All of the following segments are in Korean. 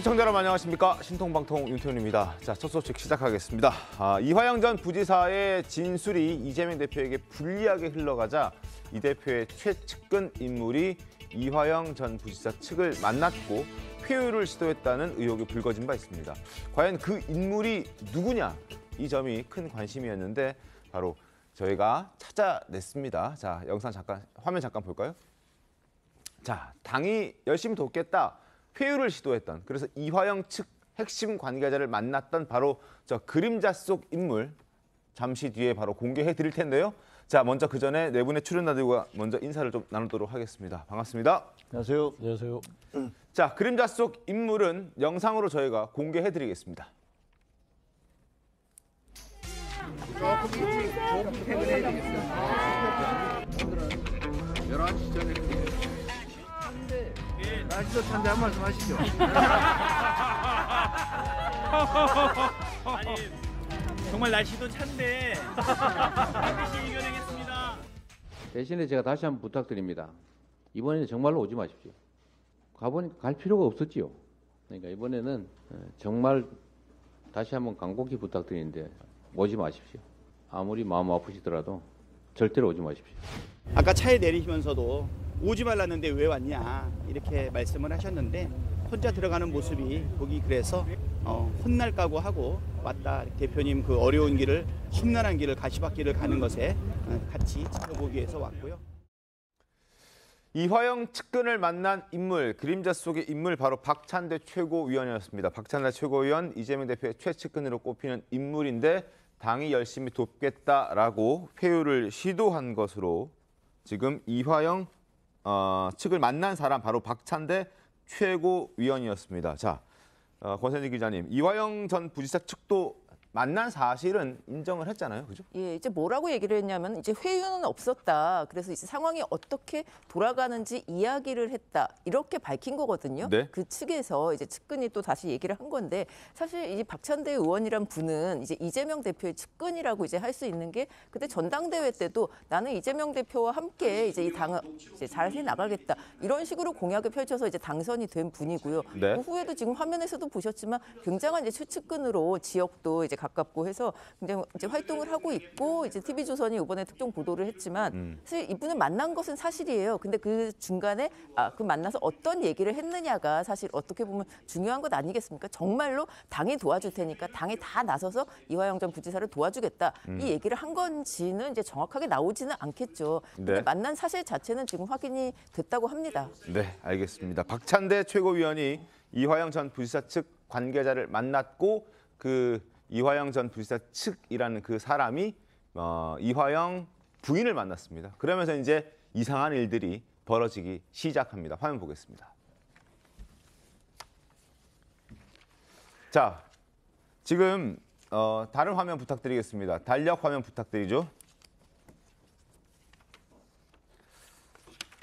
시청자 여러분 안녕하십니까. 신통방통 윤태훈입니다. 자, 첫 소식 시작하겠습니다. 이화영 전 부지사의 진술이 이재명 대표에게 불리하게 흘러가자 이 대표의 최측근 인물이 이화영 전 부지사 측을 만났고 회유를 시도했다는 의혹이 불거진 바 있습니다. 과연 그 인물이 누구냐? 이 점이 큰 관심이었는데 바로 저희가 찾아냈습니다. 자, 영상 잠깐, 화면 잠깐 볼까요? 자, 당이 열심히 돕겠다. 회유를 시도했던, 그래서 이화영 측 핵심 관계자를 만났던 바로 저 그림자 속 인물, 잠시 뒤에 바로 공개해 드릴 텐데요. 자, 먼저 그 전에 네 분의 출연자들과 먼저 인사를 좀 나누도록 하겠습니다. 반갑습니다. 안녕하세요. 안녕하세요. 자, 그림자 속 인물은 영상으로 저희가 공개해 드리겠습니다. 조금 퇴근해야 되겠어요. 오늘은 11시 전에 날씨도 찬데 한 말씀 하시죠. 아니, 정말 날씨도 찬데 반드시 이겨내겠습니다. 대신에 제가 다시 한번 부탁드립니다. 이번에는 정말로 오지 마십시오. 가보니까 갈 필요가 없었지요. 그러니까 이번에는 정말 다시 한번 간곡히 부탁드리는데 오지 마십시오. 아무리 마음 아프시더라도 절대로 오지 마십시오. 아까 차에 내리시면서도 오지 말랐는데 왜 왔냐 이렇게 말씀을 하셨는데 혼자 들어가는 모습이 보기 그래서 혼날 각오하고 왔다. 대표님 그 어려운 길을, 험난한 길을, 가시밭길을 가는 것에 같이 지켜보기 위해서 왔고요. 이화영 측근을 만난 인물, 그림자 속의 인물 바로 박찬대 최고위원이었습니다. 박찬대 최고위원, 이재명 대표의 최측근으로 꼽히는 인물인데 당이 열심히 돕겠다라고 회유를 시도한 것으로 지금 이화영 측을 만난 사람 바로 박찬대 최고위원이었습니다. 자, 권선희 기자님, 이화영 전 부지사 측도 만난 사실은 인정을 했잖아요, 그죠? 예, 이제 뭐라고 얘기를 했냐면 이제 회유는 없었다. 그래서 이제 상황이 어떻게 돌아가는지 이야기를 했다. 이렇게 밝힌 거거든요. 네. 그 측에서 이제 측근이 또 다시 얘기를 한 건데 사실 이 박찬대 의원이란 분은 이제 이재명 대표의 측근이라고 이제 할 수 있는 게 그때 전당대회 때도 나는 이재명 대표와 함께 이제 이 당을 이제 잘 해 나가겠다. 이런 식으로 공약을 펼쳐서 이제 당선이 된 분이고요. 네. 그 후에도 지금 화면에서도 보셨지만 굉장한 이제 최측근으로 지역도 이제 가깝고 해서 굉장히 이제 활동을 하고 있고 이제 TV조선이 이번에 특종 보도를 했지만 사실 이분을 만난 것은 사실이에요. 근데 그 중간에 그 만나서 어떤 얘기를 했느냐가 사실 어떻게 보면 중요한 것 아니겠습니까? 정말로 당이 도와줄 테니까 당이 다 나서서 이화영 전 부지사를 도와주겠다. 이 얘기를 한 건지는 이제 정확하게 나오지는 않겠죠. 근데 네. 만난 사실 자체는 지금 확인이 됐다고 합니다. 네, 알겠습니다. 박찬대 최고위원이 이화영 전 부지사 측 관계자를 만났고 그 이화영 전 부지사 측이라는 그 사람이 이화영 부인을 만났습니다. 그러면서 이제 이상한 일들이 벌어지기 시작합니다. 화면 보겠습니다. 자, 지금 다른 화면 부탁드리겠습니다. 달력 화면 부탁드리죠.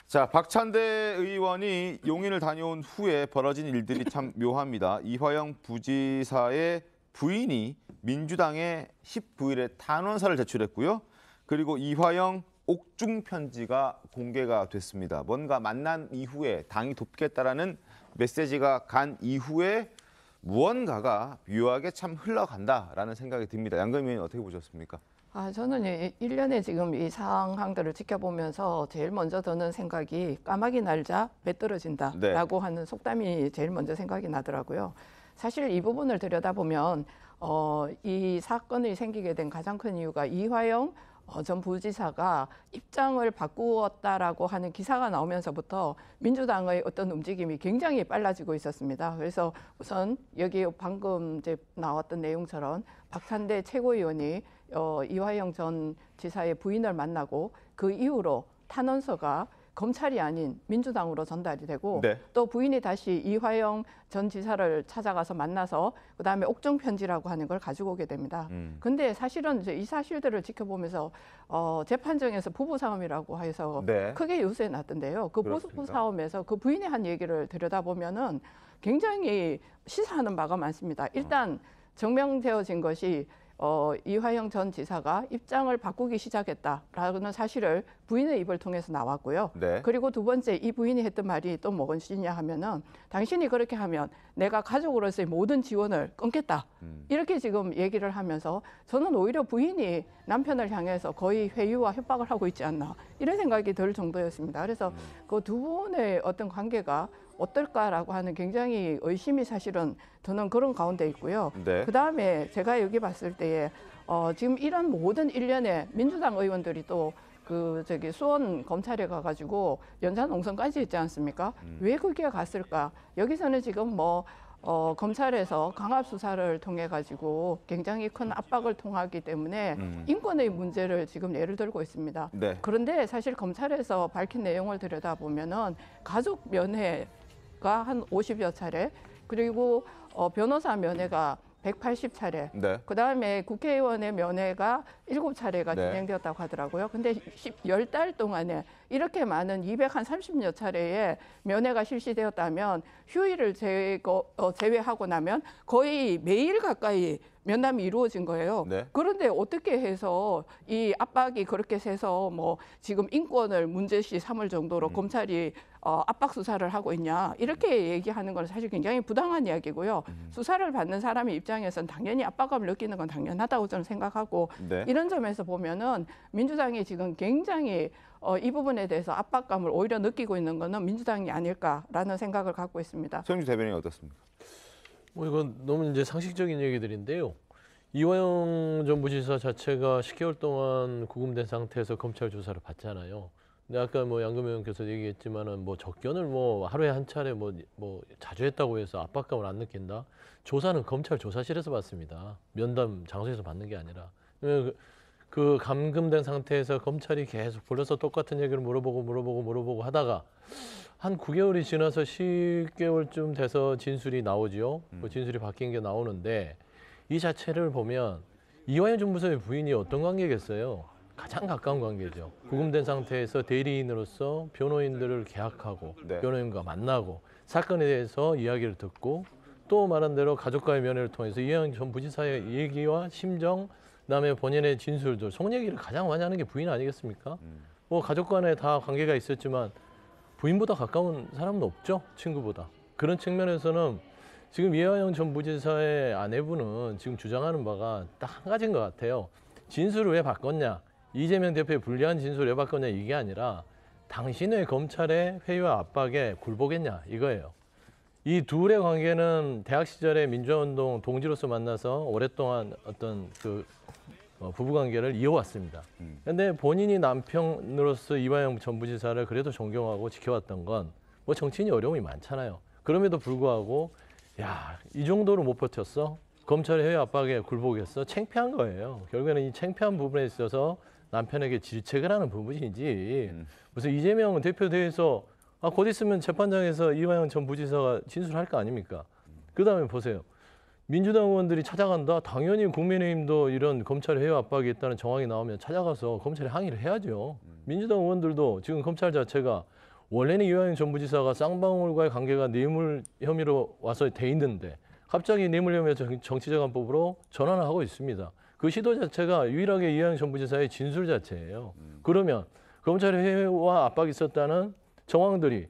자, 박찬대 의원이 용인을 다녀온 후에 벌어진 일들이 참 묘합니다. 이화영 부지사의 부인이 민주당에 19일에 탄원서를 제출했고요. 그리고 이화영 옥중 편지가 공개가 됐습니다. 뭔가 만난 이후에 당이 돕겠다라는 메시지가 간 이후에 무언가가 묘하게 참 흘러간다라는 생각이 듭니다. 양금희 의원님 어떻게 보셨습니까? 저는 일련의 지금 이 상황들을 지켜보면서 제일 먼저 드는 생각이 까마귀 날자 배 떨어진다라고 네. 하는 속담이 제일 먼저 생각이 나더라고요. 사실 이 부분을 들여다보면 이 사건이 생기게 된 가장 큰 이유가 이화영 전 부지사가 입장을 바꾸었다라고 하는 기사가 나오면서부터 민주당의 어떤 움직임이 굉장히 빨라지고 있었습니다. 그래서 우선 여기 방금 이제 나왔던 내용처럼 박찬대 최고위원이 이화영 전 지사의 부인을 만나고 그 이후로 탄원서가 검찰이 아닌 민주당으로 전달이 되고 네. 또 부인이 다시 이화영 전 지사를 찾아가서 만나서 그다음에 옥중 편지라고 하는 걸 가지고 오게 됩니다. 근데 사실은 이제 이 사실들을 지켜보면서 재판정에서 부부 싸움이라고 해서 네. 크게 요새 났던데요. 그 그렇습니까? 부부 싸움에서 그 부인이 한 얘기를 들여다보면은 굉장히 시사하는 바가 많습니다. 일단 증명되어진 것이 이화영 전 지사가 입장을 바꾸기 시작했다라는 사실을 부인의 입을 통해서 나왔고요. 네. 그리고 두 번째 이 부인이 했던 말이 또 무엇이냐 하면은 당신이 그렇게 하면 내가 가족으로서의 모든 지원을 끊겠다. 이렇게 지금 얘기를 하면서 저는 오히려 부인이 남편을 향해서 거의 회유와 협박을 하고 있지 않나 이런 생각이 들 정도였습니다. 그래서 그 두 분의 어떤 관계가 어떨까라고 하는 굉장히 의심이 사실은 저는 그런 가운데 있고요. 네. 그다음에 제가 여기 봤을 때에 지금 이런 모든 일련의 민주당 의원들이 또 수원 검찰에 가가지고 연산 농성까지 했지 않습니까? 왜 그게 갔을까? 여기서는 지금 검찰에서 강압 수사를 통해 가지고 굉장히 큰 압박을 통하기 때문에 인권의 문제를 지금 예를 들고 있습니다. 네. 그런데 사실 검찰에서 밝힌 내용을 들여다보면은 가족 면회가 한 50여 차례, 그리고 변호사 면회가 180차례, 네. 그다음에 국회의원의 면회가 7차례가 네. 진행되었다고 하더라고요. 근데 10달 동안에 이렇게 많은 230여 차례의 면회가 실시되었다면 휴일을 제외하고 나면 거의 매일 가까이 면담이 이루어진 거예요. 네. 그런데 어떻게 해서 이 압박이 그렇게 세서 지금 인권을 문제시 삼을 정도로 검찰이 압박 수사를 하고 있냐 이렇게 얘기하는 건 사실 굉장히 부당한 이야기고요. 수사를 받는 사람의 입장에서는 당연히 압박감을 느끼는 건 당연하다고 저는 생각하고 네. 이런 점에서 보면은 민주당이 지금 굉장히 이 부분에 대해서 압박감을 오히려 느끼고 있는 거는 민주당이 아닐까라는 생각을 갖고 있습니다. 서영주 대변인 어떻습니까? 이건 너무 이제 상식적인 얘기들인데요. 이화영 전 부지사 자체가 10개월 동안 구금된 상태에서 검찰 조사를 받잖아요. 근데 아까 양금 의원께서 얘기했지만은 접견을 하루에 한 차례 자주 했다고 해서 압박감을 안 느낀다. 조사는 검찰 조사실에서 받습니다. 면담 장소에서 받는 게 아니라. 그 감금된 상태에서 검찰이 계속 불러서 똑같은 얘기를 물어보고 하다가 한 9개월이 지나서 10개월쯤 돼서 진술이 나오죠. 그 진술이 바뀐 게 나오는데 이 자체를 보면 이화영 전 부사의 부인이 어떤 관계겠어요? 가장 가까운 관계죠. 구금된 상태에서 대리인으로서 변호인들을 계약하고 네. 변호인과 만나고 사건에 대해서 이야기를 듣고 또 말한 대로 가족과의 면회를 통해서 이화영 전 부지사의 얘기와 심정, 그다음에 본인의 진술들, 속 얘기를 가장 많이 하는 게 부인 아니겠습니까? 가족 간에 다 관계가 있었지만 부인보다 가까운 사람은 없죠. 친구보다. 그런 측면에서는 지금 이화영 전 부지사의 아내분은 지금 주장하는 바가 딱 한 가지인 것 같아요. 진술을 왜 바꿨냐. 이재명 대표의 불리한 진술을 왜 바꿨냐 이게 아니라 당신의 검찰의 회유와 압박에 굴복했냐 이거예요. 이 둘의 관계는 대학 시절에 민주화운동 동지로서 만나서 오랫동안 어떤 부부관계를 이어왔습니다. 그런데 본인이 남편으로서 이화영 전 부지사를 그래도 존경하고 지켜왔던 건 정치인이 어려움이 많잖아요. 그럼에도 불구하고 이 정도로 못 버텼어? 검찰의 회유 압박에 굴복했어? 창피한 거예요. 결국에는 이 창피한 부분에 있어서 남편에게 질책을 하는 부분이지 무슨 이재명 대표 대해서 곧 있으면 재판장에서 이화영 전 부지사가 진술할 거 아닙니까? 그다음에 보세요. 민주당 의원들이 찾아간다. 당연히 국민의힘도 이런 검찰 회유 압박이 있다는 정황이 나오면 찾아가서 검찰에 항의를 해야죠. 민주당 의원들도 지금 검찰 자체가 원래는 이화영 전 부지사가 쌍방울과의 관계가 뇌물 혐의로 와서 돼 있는데 갑자기 뇌물 혐의 정치자금법으로 전환을 하고 있습니다. 그 시도 자체가 유일하게 이화영 전 부지사의 진술 자체예요. 그러면 검찰의 회유와 압박이 있었다는 정황들이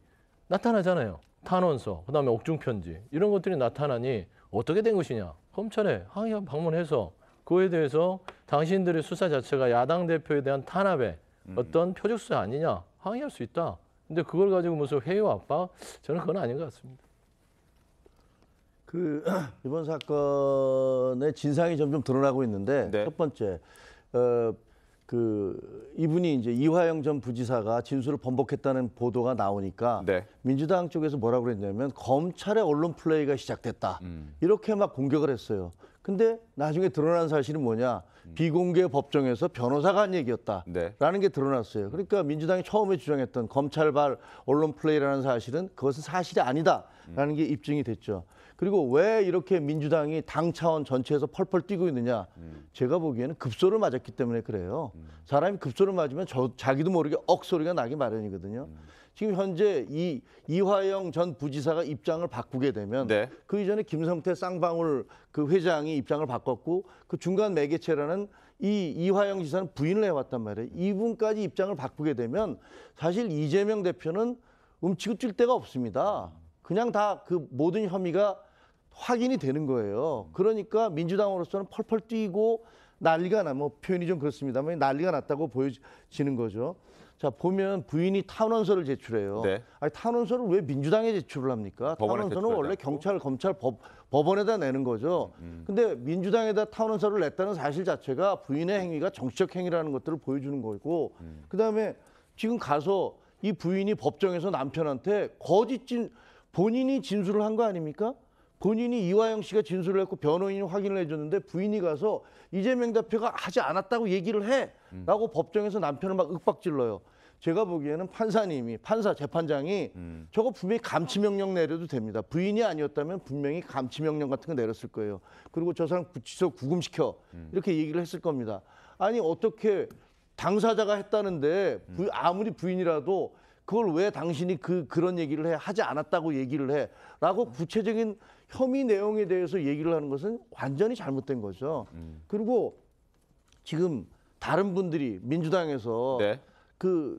나타나잖아요. 탄원서, 그다음에 옥중 편지 이런 것들이 나타나니 어떻게 된 것이냐. 검찰에 항의 방문해서 그에 대해서 당신들의 수사 자체가 야당 대표에 대한 탄압의 어떤 표적수사 아니냐 항의할 수 있다. 근데 그걸 가지고 무슨 회유 압박? 저는 그건 아닌 것 같습니다. 이번 사건의 진상이 점점 드러나고 있는데 네. 첫 번째 이분이 이제 이화영 전 부지사가 진술을 번복했다는 보도가 나오니까 네. 민주당 쪽에서 뭐라고 그랬냐면 검찰의 언론 플레이가 시작됐다. 이렇게 막 공격을 했어요. 근데 나중에 드러난 사실은 뭐냐? 비공개 법정에서 변호사가 한 얘기였다라는 네. 게 드러났어요. 그러니까 민주당이 처음에 주장했던 검찰발 언론 플레이라는 사실은 그것은 사실이 아니다라는 게 입증이 됐죠. 그리고 왜 이렇게 민주당이 당 차원 전체에서 펄펄 뛰고 있느냐. 제가 보기에는 급소를 맞았기 때문에 그래요. 사람이 급소를 맞으면 자기도 모르게 억소리가 나기 마련이거든요. 지금 현재 이화영 전 부지사가 입장을 바꾸게 되면 네. 그 이전에 김성태 쌍방울 그 회장이 입장을 바꿨고 그 중간 매개체라는 이화영 지사는 부인을 해왔단 말이에요. 이분까지 입장을 바꾸게 되면 사실 이재명 대표는 움치고 뛸 데가 없습니다. 그냥 다 그 모든 혐의가 확인이 되는 거예요. 그러니까 민주당으로서는 펄펄 뛰고 난리가 나, 뭐 표현이 좀 그렇습니다만 난리가 났다고 보여지는 거죠. 자, 보면 부인이 탄원서를 제출해요. 네. 아니, 탄원서를 왜 민주당에 제출을 합니까? 법원에 탄원서는 제출하지 원래 않고. 경찰, 검찰, 법원에다 내는 거죠. 근데 민주당에다 탄원서를 냈다는 사실 자체가 부인의 행위가 정치적 행위라는 것들을 보여주는 거고, 그다음에 지금 가서 이 부인이 법정에서 남편한테 본인이 진술을 한 거 아닙니까? 본인이 이화영 씨가 진술을 했고 변호인이 확인을 해줬는데 부인이 가서 이재명 대표가 하지 않았다고 얘기를 해라고 법정에서 남편을 막 윽박질러요. 제가 보기에는 재판장이 저거 분명히 감치명령 내려도 됩니다. 부인이 아니었다면 분명히 감치명령 같은 거 내렸을 거예요. 그리고 저 사람 구치소 구금시켜 이렇게 얘기를 했을 겁니다. 아니 어떻게 당사자가 했다는데 아무리 부인이라도 그걸 왜 당신이 그런 얘기를 하지 않았다고 얘기를 해라고 구체적인 혐의 내용에 대해서 얘기를 하는 것은 완전히 잘못된 거죠. 그리고 지금 다른 분들이 민주당에서 네. 그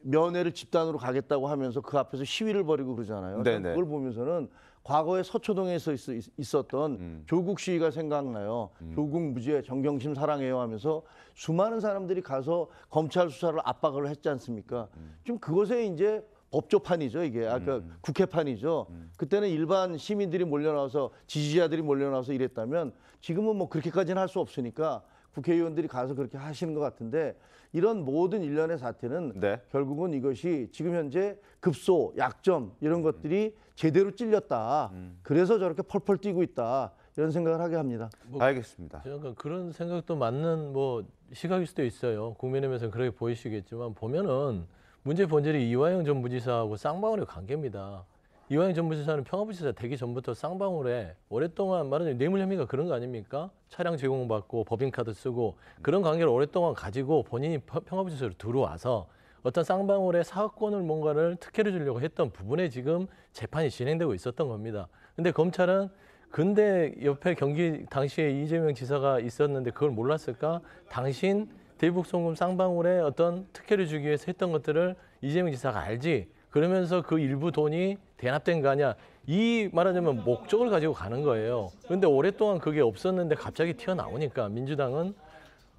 면회를 집단으로 가겠다고 하면서 그 앞에서 시위를 벌이고 그러잖아요. 네네. 그걸 보면서는 과거에 서초동에서 있었던 조국 시위가 생각나요. 조국 무죄, 정경심 사랑해요 하면서 수많은 사람들이 가서 검찰 수사를 압박을 했지 않습니까? 지금 그것에 이제 법조판이죠, 이게. 아까 국회판이죠. 그때는 일반 시민들이 몰려나와서 지지자들이 몰려나와서 이랬다면 지금은 뭐 그렇게까지는 할 수 없으니까 국회의원들이 가서 그렇게 하시는 것 같은데 이런 모든 일련의 사태는 네. 결국은 이것이 지금 현재 급소, 약점 이런 것들이 제대로 찔렸다. 그래서 저렇게 펄펄 뛰고 있다. 이런 생각을 하게 합니다. 알겠습니다. 제가 그런 생각도 맞는 뭐 시각일 수도 있어요. 국민의힘에서는 그렇게 보이시겠지만 보면은 문제 본질이 이화영 전 부지사하고 쌍방울의 관계입니다. 이화영 전 부지사는 평화부지사 되기 전부터 쌍방울에 오랫동안 말하자면 뇌물 혐의가 그런 거 아닙니까? 차량 제공받고 법인카드 쓰고 그런 관계를 오랫동안 가지고 본인이 평화부지사로 들어와서 어떤 쌍방울의 사건을 뭔가를 특혜를 주려고 했던 부분에 지금 재판이 진행되고 있었던 겁니다. 근데 검찰은 근데 옆에 경기 당시에 이재명 지사가 있었는데 그걸 몰랐을까? 당신 대북송금 쌍방울에 어떤 특혜를 주기 위해서 했던 것들을 이재명 지사가 알지. 그러면서 그 일부 돈이 대납된 거 아니야. 이 말하자면 목적을 가지고 가는 거예요. 그런데 오랫동안 그게 없었는데 갑자기 튀어나오니까 민주당은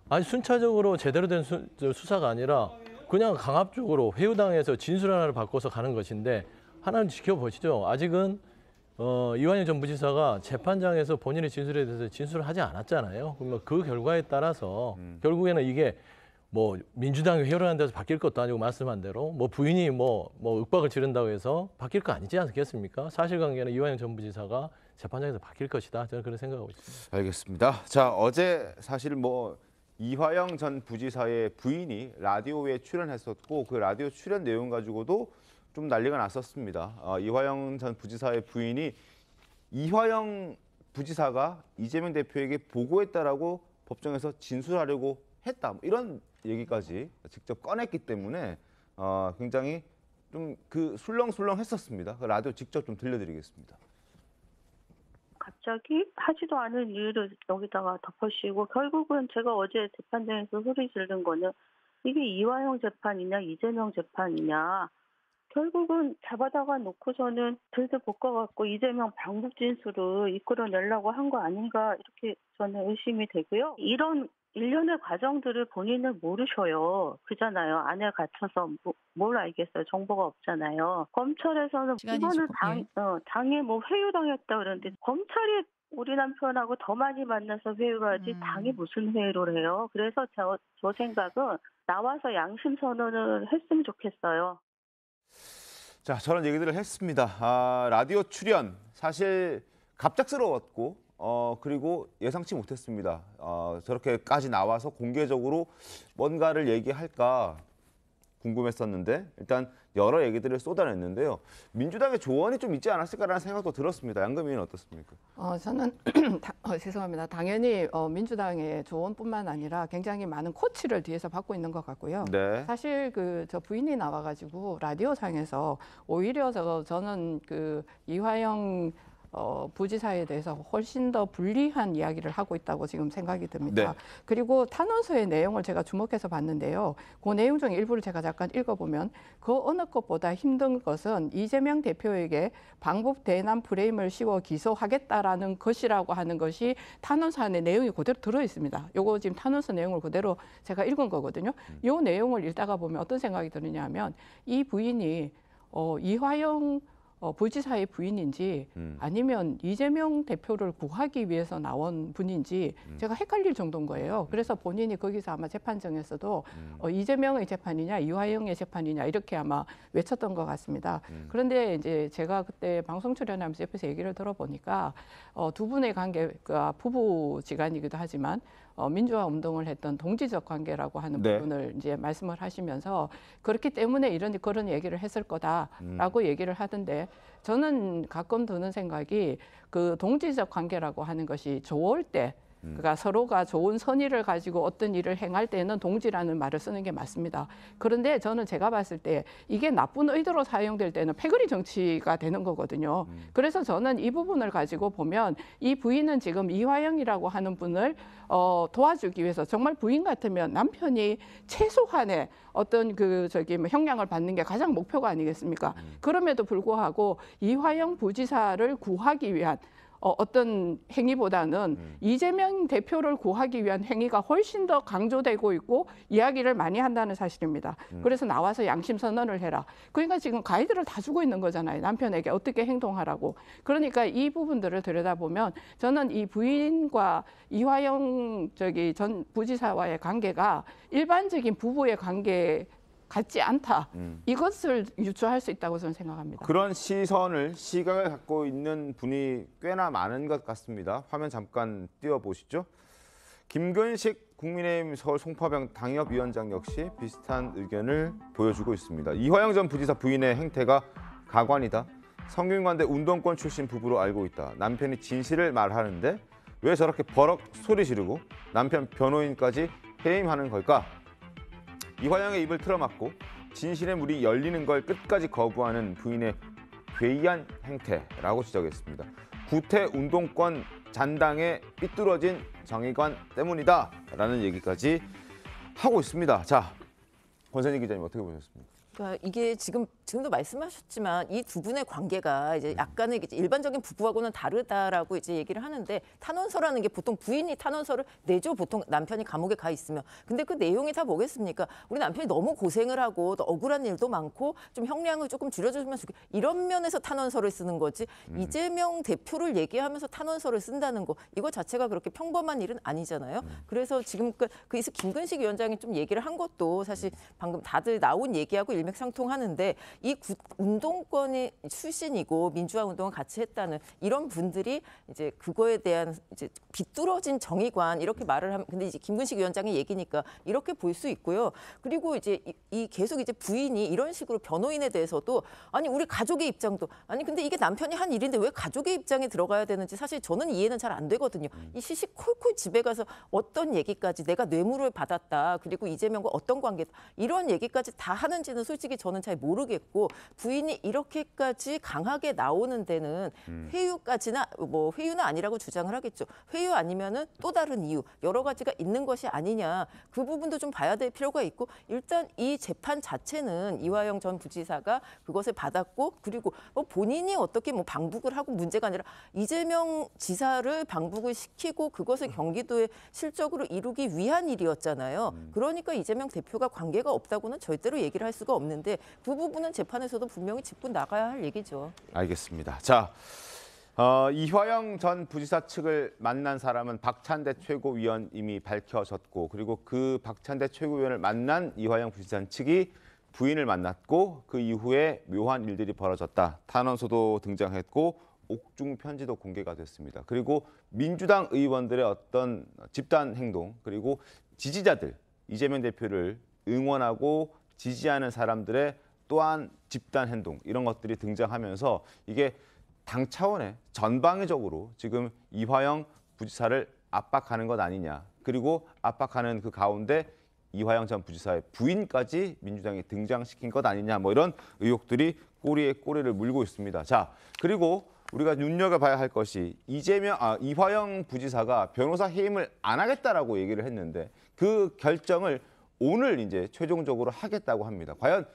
아니 순차적으로 제대로 된 수사가 아니라 그냥 강압적으로 회유당해서 진술 하나를 바꿔서 가는 것인데 하나는 지켜보시죠. 아직은 이완영 전 부지사가 재판장에서 본인의 진술에 대해서 진술을 하지 않았잖아요. 그러면 그 결과에 따라서 결국에는 이게 뭐 민주당이 회유를 하는 데서 바뀔 것도 아니고 말씀한 대로 뭐 부인이 뭐 윽박을 지른다고 해서 바뀔 거 아니지 않겠습니까? 사실관계는 이완영 전 부지사가 재판장에서 바뀔 것이다. 저는 그런 생각하고 있습니다. 알겠습니다. 자, 어제 사실 뭐 이화영 전 부지사의 부인이 라디오에 출연했었고 그 라디오 출연 내용 가지고도 좀 난리가 났었습니다. 이화영 전 부지사의 부인이 이화영 부지사가 이재명 대표에게 보고했다라고 법정에서 진술하려고 했다. 이런 얘기까지 직접 꺼냈기 때문에 굉장히 좀 그 술렁술렁했었습니다. 그 라디오 직접 좀 들려드리겠습니다. 갑자기 하지도 않은 이유를 여기다가 덮어씌우고 결국은 제가 어제 재판장에서 소리 지른 거는 이게 이화영 재판이냐 이재명 재판이냐 결국은 잡아다가 놓고서는 들들 볶아갖고 이재명 방북 진술을 이끌어내려고 한 거 아닌가 이렇게 저는 의심이 되고요. 이런 일련의 과정들을 본인은 모르셔요. 그잖아요. 안에 갇혀서 뭘 알겠어요. 정보가 없잖아요. 검찰에서는 이거는 당에 뭐 회유당했다 그러는데 검찰이 우리 남편하고 더 많이 만나서 회유를 하지 당이 무슨 회유를 해요. 그래서 저 생각은 나와서 양심 선언을 했으면 좋겠어요. 자, 저런 얘기들을 했습니다. 라디오 출연 사실 갑작스러웠고 그리고 예상치 못했습니다. 저렇게까지 나와서 공개적으로 뭔가를 얘기할까 궁금했었는데 일단 여러 얘기들을 쏟아냈는데요. 민주당의 조언이 좀 있지 않았을까라는 생각도 들었습니다. 양금 의원은 어떻습니까? 저는 죄송합니다. 당연히 민주당의 조언뿐만 아니라 굉장히 많은 코치를 뒤에서 받고 있는 것 같고요. 네. 사실 저 부인이 나와가지고 라디오상에서 오히려 저는 이화영 부지사에 대해서 훨씬 더 불리한 이야기를 하고 있다고 지금 생각이 듭니다. 네. 그리고 탄원서의 내용을 제가 주목해서 봤는데요. 그 내용 중 일부를 제가 잠깐 읽어보면 그 어느 것보다 힘든 것은 이재명 대표에게 방북 대남 프레임을 씌워 기소하겠다라는 것이라고 하는 것이 탄원서 안에 내용이 그대로 들어있습니다. 요거 지금 탄원서 내용을 그대로 제가 읽은 거거든요. 요 내용을 읽다가 보면 어떤 생각이 드느냐 하면 이 부인이 이화영 부지사의 부인인지 아니면 이재명 대표를 구하기 위해서 나온 분인지 제가 헷갈릴 정도인 거예요. 그래서 본인이 거기서 아마 재판정에서도 이재명의 재판이냐 이화영의 재판이냐 이렇게 아마 외쳤던 것 같습니다. 그런데 이제 제가 그때 방송 출연하면서 옆에서 얘기를 들어보니까 두 분의 관계가 부부지간이기도 하지만 민주화 운동을 했던 동지적 관계라고 하는 네. 부분을 이제 말씀을 하시면서 그렇기 때문에 그런 얘기를 했을 거다라고 얘기를 하던데 저는 가끔 드는 생각이 그 동지적 관계라고 하는 것이 좋을 때 그러니까 서로가 좋은 선의를 가지고 어떤 일을 행할 때는 동지라는 말을 쓰는 게 맞습니다. 그런데 저는 제가 봤을 때 이게 나쁜 의도로 사용될 때는 패거리 정치가 되는 거거든요. 그래서 저는 이 부분을 가지고 보면 이 부인은 지금 이화영이라고 하는 분을 도와주기 위해서 정말 부인 같으면 남편이 최소한의 어떤 형량을 받는 게 가장 목표가 아니겠습니까? 그럼에도 불구하고 이화영 부지사를 구하기 위한 어떤 행위보다는 이재명 대표를 구하기 위한 행위가 훨씬 더 강조되고 있고 이야기를 많이 한다는 사실입니다. 그래서 나와서 양심 선언을 해라. 그러니까 지금 가이드를 다 주고 있는 거잖아요. 남편에게 어떻게 행동하라고. 그러니까 이 부분들을 들여다보면 저는 이 부인과 이화영 전 부지사와의 관계가 일반적인 부부의 관계 같지 않다. 이것을 유추할 수 있다고 저는 생각합니다. 그런 시각을 갖고 있는 분이 꽤나 많은 것 같습니다. 화면 잠깐 띄워보시죠. 김근식 국민의힘 서울 송파병 당협위원장 역시 비슷한 의견을 보여주고 있습니다. 이화영 전 부지사 부인의 행태가 가관이다. 성균관대 운동권 출신 부부로 알고 있다. 남편이 진실을 말하는데 왜 저렇게 버럭 소리 지르고 남편 변호인까지 해임하는 걸까? 이화영의 입을 틀어막고 진실의 문이 열리는 걸 끝까지 거부하는 부인의 괴이한 행태라고 지적했습니다. 구태 운동권 잔당에 삐뚤어진 정의관 때문이다라는 얘기까지 하고 있습니다. 자, 권선희 기자님 어떻게 보셨습니까? 그러니까 이게 지금도 말씀하셨지만 이 두 분의 관계가 이제 약간의 이제 일반적인 부부하고는 다르다라고 이제 얘기를 하는데 탄원서라는 게 보통 부인이 탄원서를 내죠. 보통 남편이 감옥에 가 있으면. 근데 그 내용이 다 뭐겠습니까? 우리 남편이 너무 고생을 하고 또 억울한 일도 많고 좀 형량을 조금 줄여주면 좋겠다. 이런 면에서 탄원서를 쓰는 거지. 이재명 대표를 얘기하면서 탄원서를 쓴다는 거 이거 자체가 그렇게 평범한 일은 아니잖아요. 그래서 지금 그래서 김근식 위원장이 좀 얘기를 한 것도 사실 방금 다들 나온 얘기하고 일맥상통하는데 이 운동권이 출신이고 민주화 운동을 같이 했다는 이런 분들이 이제 그거에 대한 이제 비뚤어진 정의관 이렇게 말을 하면 근데 이제 김근식 위원장의 얘기니까 이렇게 볼 수 있고요. 그리고 이제 이 계속 이제 부인이 이런 식으로 변호인에 대해서도 아니 우리 가족의 입장도 아니 근데 이게 남편이 한 일인데 왜 가족의 입장에 들어가야 되는지 사실 저는 이해는 잘 안 되거든요. 이 시시콜콜 집에 가서 어떤 얘기까지 내가 뇌물을 받았다 그리고 이재명과 어떤 관계다 이런 얘기까지 다 하는지는 솔직히 저는 잘 모르겠고 부인이 이렇게까지 강하게 나오는 데는 회유까지나 뭐 회유는 아니라고 주장을 하겠죠. 회유 아니면은 또 다른 이유 여러 가지가 있는 것이 아니냐 그 부분도 좀 봐야 될 필요가 있고 일단 이 재판 자체는 이화영 전 부지사가 그것을 받았고 그리고 뭐 본인이 어떻게 뭐 방북을 하고 문제가 아니라 이재명 지사를 방북을 시키고 그것을 경기도에 실적으로 이루기 위한 일이었잖아요. 그러니까 이재명 대표가 관계가 없다고는 절대로 얘기를 할 수가 없는데 그 부분은 재판에서도 분명히 짚고 나가야 할 얘기죠. 알겠습니다. 자, 이화영 전 부지사 측을 만난 사람은 박찬대 최고위원 이미 밝혀졌고 그리고 그 박찬대 최고위원을 만난 이화영 부지사 측이 부인을 만났고 그 이후에 묘한 일들이 벌어졌다. 탄원서도 등장했고 옥중 편지도 공개가 됐습니다. 그리고 민주당 의원들의 어떤 집단 행동 그리고 지지자들 이재명 대표를 응원하고 지지하는 사람들의 또한 집단 행동 이런 것들이 등장하면서 이게 당 차원의 전방위적으로 지금 이화영 부지사를 압박하는 것 아니냐. 그리고 압박하는 그 가운데 이화영 전 부지사의 부인까지 민주당이 등장시킨 것 아니냐. 뭐 이런 의혹들이 꼬리에 꼬리를 물고 있습니다. 자, 그리고 우리가 눈여겨봐야 할 것이 이화영 부지사가 변호사 해임을 안 하겠다라고 얘기를 했는데 그 결정을 오늘 이제 최종적으로 하겠다고 합니다. 과연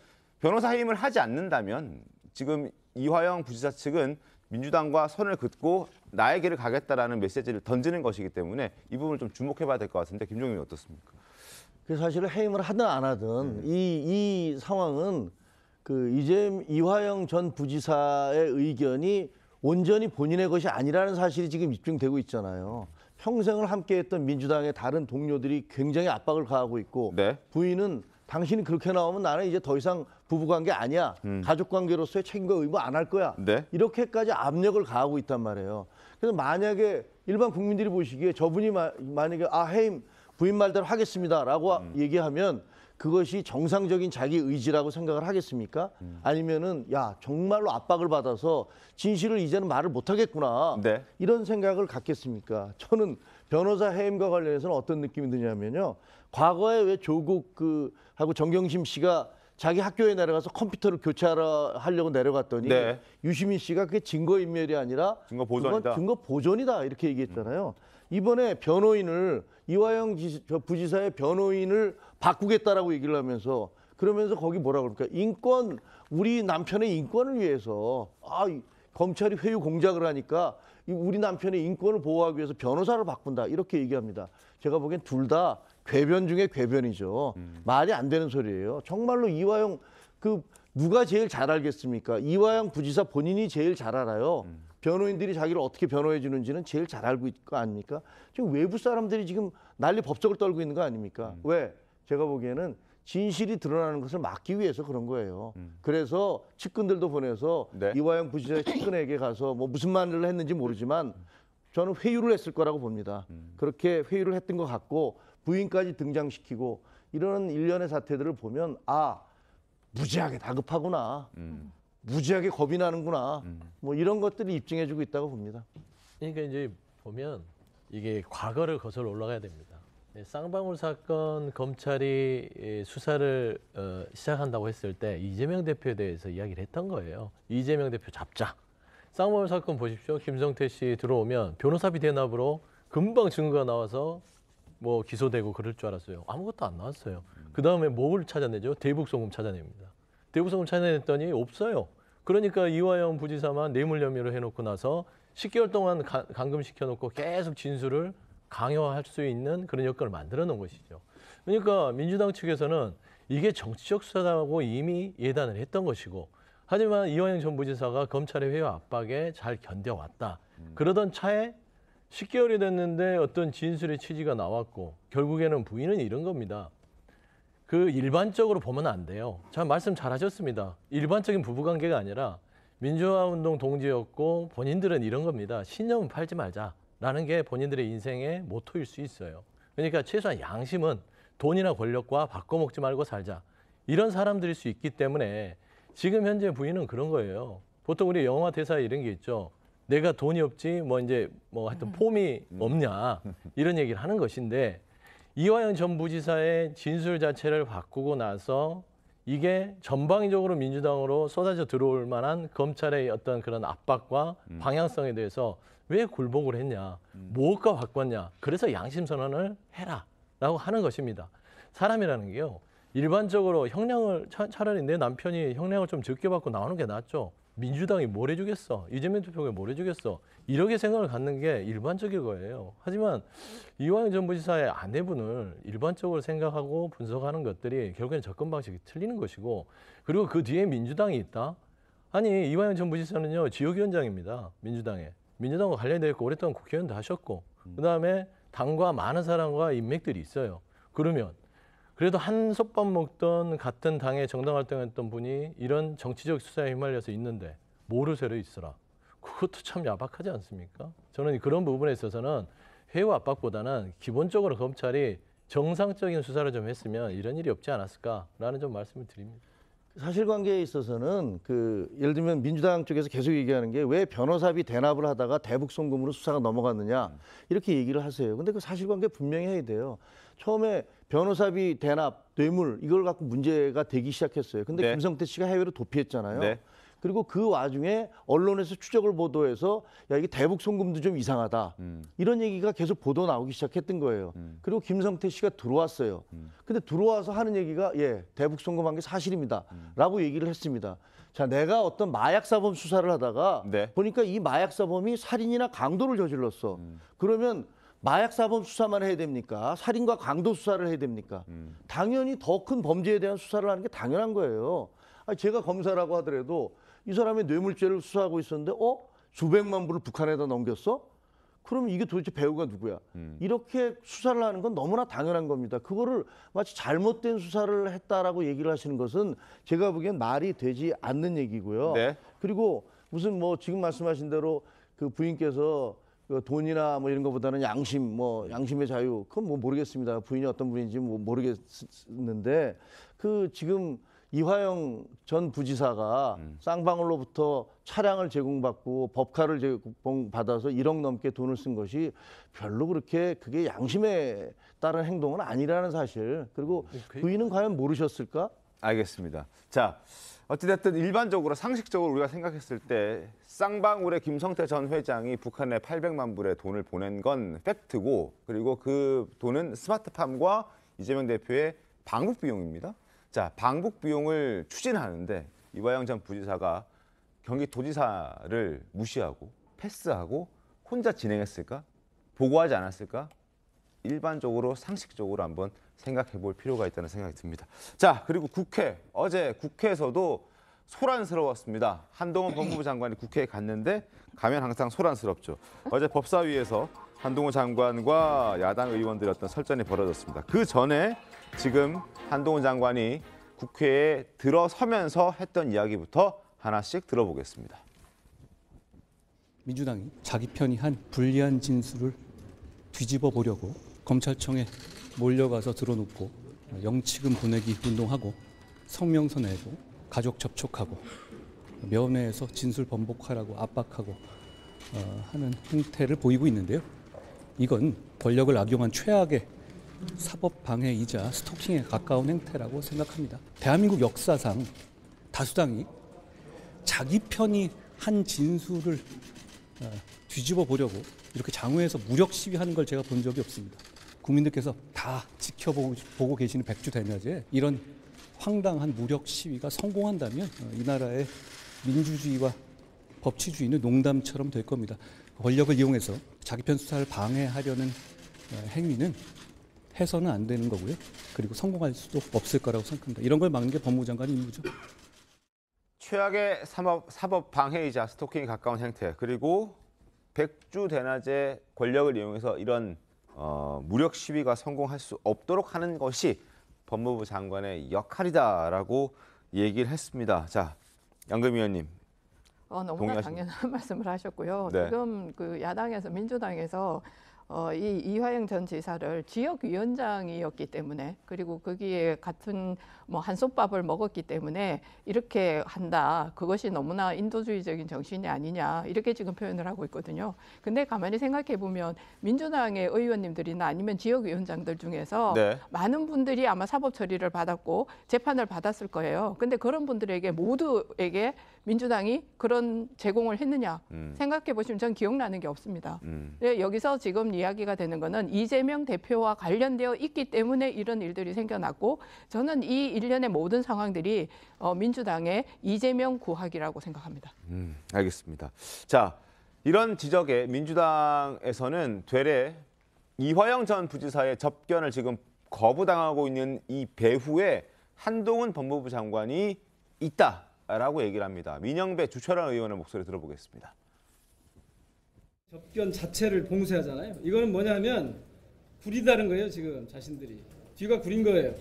변호사 해임을 하지 않는다면 지금 이화영 부지사 측은 민주당과 선을 긋고 나의 길을 가겠다라는 메시지를 던지는 것이기 때문에 이 부분을 좀 주목해봐야 될 것 같은데 김종민이 어떻습니까? 그 사실은 해임을 하든 안 하든 이 상황은 그 이화영 전 부지사의 의견이 온전히 본인의 것이 아니라는 사실이 지금 입증되고 있잖아요. 평생을 함께했던 민주당의 다른 동료들이 굉장히 압박을 가하고 있고 네. 부인은 당신이 그렇게 나오면 나는 이제 더 이상 부부관계 아니야. 가족관계로서의 책임과 의무 안 할 거야. 네. 이렇게까지 압력을 가하고 있단 말이에요. 그래서 만약에 일반 국민들이 보시기에 저분이 만약에 해임 부인 말대로 하겠습니다라고 얘기하면 그것이 정상적인 자기 의지라고 생각을 하겠습니까? 아니면은 야 정말로 압박을 받아서 진실을 이제는 말을 못 하겠구나. 네. 이런 생각을 갖겠습니까? 저는 변호사 해임과 관련해서는 어떤 느낌이 드냐면요. 과거에 왜 조국 하고 정경심 씨가 자기 학교에 내려가서 컴퓨터를 교체하려고 내려갔더니 네. 유시민 씨가 그게 증거인멸이 아니라 증거 보존이다. 그건 증거 보존이다 이렇게 얘기했잖아요. 이번에 변호인을 이화영 부지사의 변호인을 바꾸겠다라고 얘기를 하면서 그러면서 거기 뭐라 그럴까? 인권 우리 남편의 인권을 위해서 검찰이 회유 공작을 하니까 우리 남편의 인권을 보호하기 위해서 변호사를 바꾼다 이렇게 얘기합니다. 제가 보기엔 둘 다 궤변 중에 궤변이죠. 말이 안 되는 소리예요. 정말로 이화영 누가 제일 잘 알겠습니까? 이화영 부지사 본인이 제일 잘 알아요. 변호인들이 자기를 어떻게 변호해 주는지는 제일 잘 알고 있을 거 아닙니까? 지금 외부 사람들이 지금 난리 법석을 떨고 있는 거 아닙니까? 왜? 제가 보기에는 진실이 드러나는 것을 막기 위해서 그런 거예요. 그래서 측근들도 보내서 네. 이화영 부지사의 측근에게 가서 뭐 무슨 말을 했는지 모르지만 저는 회유를 했을 거라고 봅니다. 그렇게 회유를 했던 것 같고 부인까지 등장시키고 이런 일련의 사태들을 보면 무지하게 다급하구나. 무지하게 겁이 나는구나. 뭐 이런 것들이 입증해주고 있다고 봅니다. 그러니까 이제 보면 이게 과거를 거슬러 올라가야 됩니다. 쌍방울 사건 검찰이 수사를 시작한다고 했을 때 이재명 대표에 대해서 이야기를 했던 거예요. 이재명 대표 잡자. 쌍방울 사건 보십시오. 김성태 씨 들어오면 변호사비 대납으로 금방 증거가 나와서 뭐 기소되고 그럴 줄 알았어요. 아무것도 안 나왔어요. 그 다음에 뭘 찾아내죠? 대북송금 찾아냅니다. 대북송금 찾아냈더니 없어요. 그러니까 이화영 부지사만 뇌물 혐의로 해놓고 나서 10개월 동안 감금시켜놓고 계속 진술을 강요할 수 있는 그런 여건을 만들어 놓은 것이죠. 그러니까 민주당 측에서는 이게 정치적 수사라고 이미 예단을 했던 것이고 하지만 이화영 전 부지사가 검찰의 회유 압박에 잘 견뎌왔다. 그러던 차에 10개월이 됐는데 어떤 진술의 취지가 나왔고 결국에는 부인은 이런 겁니다. 일반적으로 보면 안 돼요. 참 말씀 잘하셨습니다. 일반적인 부부관계가 아니라 민주화운동 동지였고 본인들은 이런 겁니다. 신념은 팔지 말자라는 게 본인들의 인생의 모토일 수 있어요. 그러니까 최소한 양심은 돈이나 권력과 바꿔먹지 말고 살자. 이런 사람들일 수 있기 때문에 지금 현재 부인은 그런 거예요. 보통 우리 영화 대사에 이런 게 있죠. 내가 돈이 없지 하여튼 폼이 없냐 이런 얘기를 하는 것인데 이화영 전 부지사의 진술 자체를 바꾸고 나서 이게 전방위적으로 민주당으로 쏟아져 들어올 만한 검찰의 어떤 그런 압박과 방향성에 대해서 왜 굴복을 했냐, 무엇과 바꿨냐, 그래서 양심 선언을 해라라고 하는 것입니다. 사람이라는 게요. 일반적으로 형량을 차라리 내 남편이 형량을 좀 적게 받고 나오는 게 낫죠. 민주당이 뭘 해주겠어? 이재명 대표가 뭘 해주겠어? 이렇게 생각을 갖는 게 일반적일 거예요. 하지만 이화영 전 부지사의 아내분을 일반적으로 생각하고 분석하는 것들이 결국에는 접근 방식이 틀리는 것이고 그리고 그 뒤에 민주당이 있다? 아니 이화영 전 부지사는요. 지역위원장입니다. 민주당과 관련되어 있고 오랫동안 국회의원도 하셨고 그다음에 당과 많은 사람과 인맥들이 있어요. 그러면 그래도 한솥밥 먹던 같은 당에 정당 활동했던 분이 이런 정치적 수사에 휘말려서 있는데 모르쇠로 있으라. 그것도 참 야박하지 않습니까? 저는 그런 부분에 있어서는 회유 압박보다는 기본적으로 검찰이 정상적인 수사를 좀 했으면 이런 일이 없지 않았을까라는 좀 말씀을 드립니다. 사실관계에 있어서는 예를 들면 민주당 쪽에서 계속 얘기하는 게 왜 변호사비 대납을 하다가 대북 송금으로 수사가 넘어갔느냐 이렇게 얘기를 하세요. 근데 그 사실관계 분명히 해야 돼요. 처음에 변호사비 대납, 뇌물 이걸 갖고 문제가 되기 시작했어요. 근데 네. 김성태 씨가 해외로 도피했잖아요. 네. 그리고 그 와중에 언론에서 추적을 보도해서 야 이게 대북 송금도 좀 이상하다. 이런 얘기가 계속 보도 나오기 시작했던 거예요. 그리고 김성태 씨가 들어왔어요. 근데 들어와서 하는 얘기가 대북 송금한 게 사실입니다. 라고 얘기를 했습니다. 자, 내가 어떤 마약사범 수사를 하다가 네. 보니까 이 마약사범이 살인이나 강도를 저질렀어. 그러면 마약사범 수사만 해야 됩니까? 살인과 강도 수사를 해야 됩니까? 당연히 더 큰 범죄에 대한 수사를 하는 게 당연한 거예요. 아니, 제가 검사라고 하더라도 이 사람의 뇌물죄를 수사하고 있었는데 수백만 불을 북한에다 넘겼어? 그러면 이게 도대체 배우가 누구야? 이렇게 수사를 하는 건 너무나 당연한 겁니다. 그거를 마치 잘못된 수사를 했다라고 얘기를 하시는 것은 제가 보기엔 말이 되지 않는 얘기고요. 네. 그리고 무슨 지금 말씀하신 대로 그 부인께서 돈이나 이런 것보다는 양심의 자유 그건 모르겠습니다. 부인이 어떤 분인지 모르겠는데 지금 이화영 전 부지사가 쌍방울로부터 차량을 제공받고 법카를 제공받아서 1억 넘게 돈을 쓴 것이 별로 그게 양심에 따른 행동은 아니라는 사실. 그리고 부인은 과연 모르셨을까? 알겠습니다. 자, 어찌됐든 일반적으로 상식적으로 우리가 생각했을 때 쌍방울의 김성태 전 회장이 북한에 800만 불의 돈을 보낸 건 팩트고 그리고 그 돈은 스마트팜과 이재명 대표의 방북 비용입니다. 자, 방북 비용을 추진하는데 이화영 전 부지사가 경기도지사를 무시하고 패스하고 혼자 진행했을까? 보고하지 않았을까? 일반적으로 상식적으로 한번 생각해 볼 필요가 있다는 생각이 듭니다. 자, 그리고 어제 국회에서도 소란스러웠습니다. 한동훈 법무부 장관이 국회에 갔는데 가면 항상 소란스럽죠. 어제 법사위에서 한동훈 장관과 야당 의원들의 어떤 설전이 벌어졌습니다. 그 전에 지금 한동훈 장관이 국회에 들어서면서 했던 이야기부터 하나씩 들어보겠습니다. 민주당이 자기 편이 한 불리한 진술을 뒤집어 보려고 검찰청에 몰려가서 들어눕고 영치금 보내기 운동하고 성명서 내고 가족 접촉하고 면회에서 진술 번복하라고 압박하고 하는 행태를 보이고 있는데요. 이건 권력을 악용한 최악의 사법 방해이자 스토킹에 가까운 행태라고 생각합니다. 대한민국 역사상 다수당이 자기 편이 한 진술을 뒤집어 보려고 이렇게 장외에서 무력 시위하는 걸 제가 본 적이 없습니다. 국민들께서 다 지켜보고 계시는 백주대낮에 이런 황당한 무력 시위가 성공한다면 이 나라의 민주주의와 법치주의는 농담처럼 될 겁니다. 권력을 이용해서 자기 편 수사를 방해하려는 행위는 해서는 안 되는 거고요. 그리고 성공할 수도 없을 거라고 생각합니다. 이런 걸 막는 게 법무부 장관 임무죠. 최악의 사법 방해이자 스토킹에 가까운 행태 그리고 백주대낮에 권력을 이용해서 이런 무력 시위가 성공할 수 없도록 하는 것이 법무부 장관의 역할이다라고 얘기를 했습니다. 자, 양금 의원님. 너무나 당연한 말씀을 하셨고요. 네. 지금 야당에서 민주당에서 이 이화영 전 지사를 지역위원장이었기 때문에 그리고 거기에 같은 한솥밥을 먹었기 때문에 이렇게 한다. 그것이 너무나 인도주의적인 정신이 아니냐. 이렇게 지금 표현을 하고 있거든요. 근데 가만히 생각해 보면 민주당의 의원님들이나 아니면 지역위원장들 중에서 네. 많은 분들이 아마 사법 처리를 받았고 재판을 받았을 거예요. 근데 그런 분들에게 모두에게 민주당이 그런 제공을 했느냐 생각해 보시면 전 기억나는 게 없습니다. 여기서 지금 이야기가 되는 거는 이재명 대표와 관련되어 있기 때문에 이런 일들이 생겨났고 저는 이 일련의 모든 상황들이 민주당의 이재명 구하기라고 생각합니다. 알겠습니다. 자, 이런 지적에 민주당에서는 되레 이화영 전 부지사의 접견을 지금 거부당하고 있는 이 배후에 한동훈 법무부 장관이 있다라고 얘기를 합니다. 민영배 주철환 의원의 목소리 들어보겠습니다. 접견 자체를 봉쇄하잖아요. 이거는 뭐냐면 구리다는 거예요. 지금 자신들이 뒤가 구린 거예요.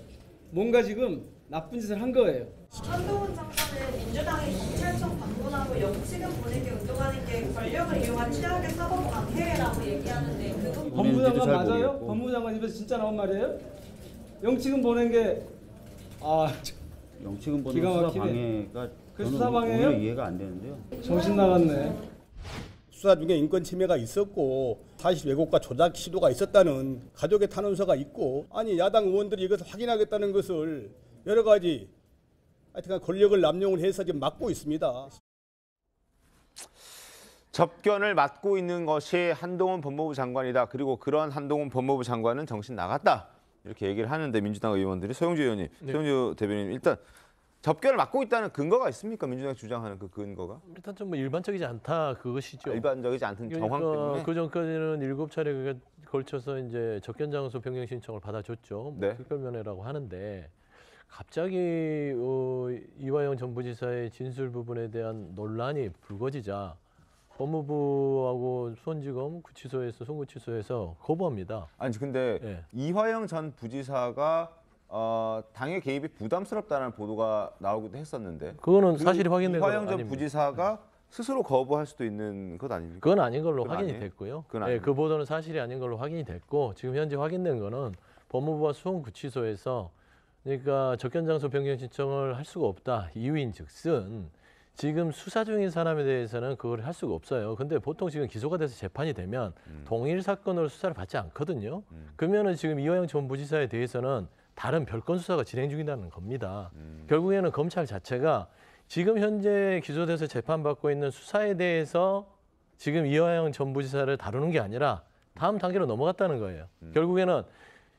뭔가 지금 나쁜 짓을 한 거예요. 한동훈 장관은 민주당이 검찰청 방문하고 영치금 보내기 운동하는 게 권력을 이용한 최악의 사법 강행이라고 얘기하는데 그건 법무장관 맞아요? 법무장관 입에서 진짜 나온 말이에요? 영치금 보낸 게 영치금 보낸 기가 수사 막히네. 방해가 그 저는 수사 방해예요? 오히려 이해가 안 되는데요. 정신 나갔네. 수사 중에 인권 침해가 있었고 사실 왜곡과 조작 시도가 있었다는 가족의 탄원서가 있고 아니 야당 의원들이 이것을 확인하겠다는 것을 여러 가지 하여튼 권력을 남용을 해서 지금 막고 있습니다. 접견을 맡고 있는 것이 한동훈 법무부 장관이다. 그리고 그런 한동훈 법무부 장관은 정신 나갔다. 이렇게 얘기를 하는데 민주당 의원들이 소영주 의원님, 네. 소영주 대변인 일단 접견을 맡고 있다는 근거가 있습니까? 민주당이 주장하는 그 근거가? 일단 좀 뭐 일반적이지 않다 그것이죠. 일반적이지 않던 정황 때문에. 그 전까지는 7차례에 걸쳐서 이제 접견 장소 변경 신청을 받아줬죠. 네. 특별면회라고 하는데 갑자기 이화영 전 부지사의 진술 부분에 대한 논란이 불거지자 법무부하고 수원지검 구치소에서 송구치소에서 거부합니다. 아니 근데 네. 이화영 전 부지사가 당의 개입이 부담스럽다는 보도가 나오기도 했었는데 그거는 사실이 확인된 건 이화영 전 아닙니다. 부지사가 스스로 거부할 수도 있는 것 아닙니까? 그건 아닌 걸로 그건 확인이 아니에요? 됐고요. 그건 네, 아니에요. 그 보도는 사실이 아닌 걸로 확인이 됐고 지금 현재 확인된 거는 법무부와 수원구치소에서 그러니까 접견 장소 변경 신청을 할 수가 없다. 이유인즉슨 지금 수사 중인 사람에 대해서는 그걸 할 수가 없어요. 근데 보통 지금 기소가 돼서 재판이 되면 동일 사건으로 수사를 받지 않거든요. 그러면은 지금 이화영 전 부지사에 대해서는 다른 별건 수사가 진행 중이라는 겁니다. 결국에는 검찰 자체가 지금 현재 기소돼서 재판받고 있는 수사에 대해서 지금 이화영 전 부지사를 다루는 게 아니라 다음 단계로 넘어갔다는 거예요. 결국에는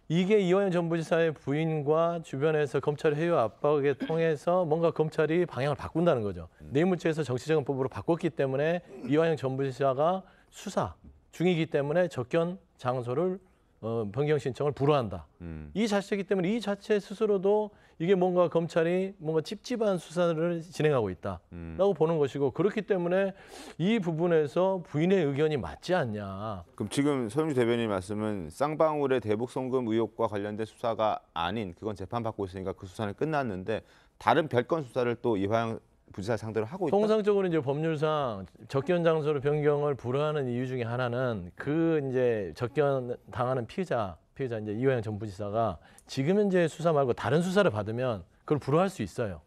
이게 이화영 전 부지사의 부인과 주변에서 검찰의 회유 압박에 통해서 뭔가 검찰이 방향을 바꾼다는 거죠. 뇌물죄에서 정치자금법으로 바꿨기 때문에 이화영 전 부지사가 수사 중이기 때문에 접견 장소를 변경 신청을 불허한다. 이 자체이기 때문에 이 자체 스스로도 이게 뭔가 검찰이 뭔가 찝찝한 수사를 진행하고 있다라고 보는 것이고 그렇기 때문에 이 부분에서 부인의 의견이 맞지 않냐. 그럼 지금 소영주 대변인 말씀은 쌍방울의 대북 송금 의혹과 관련된 수사가 아닌 그건 재판받고 있으니까 그 수사는 끝났는데 다른 별건 수사를 또 이화영 부지사 상대로 하고 있다. 통상적으로 이제 법률상 접견 장소를 변경을 불허하는 이유 중에 하나는 그 이제 접견 당하는 피해자 이제 이화영 전 부지사가 지금 현재 수사 말고 다른 수사를 받으면 그걸 불허할 수 있어요.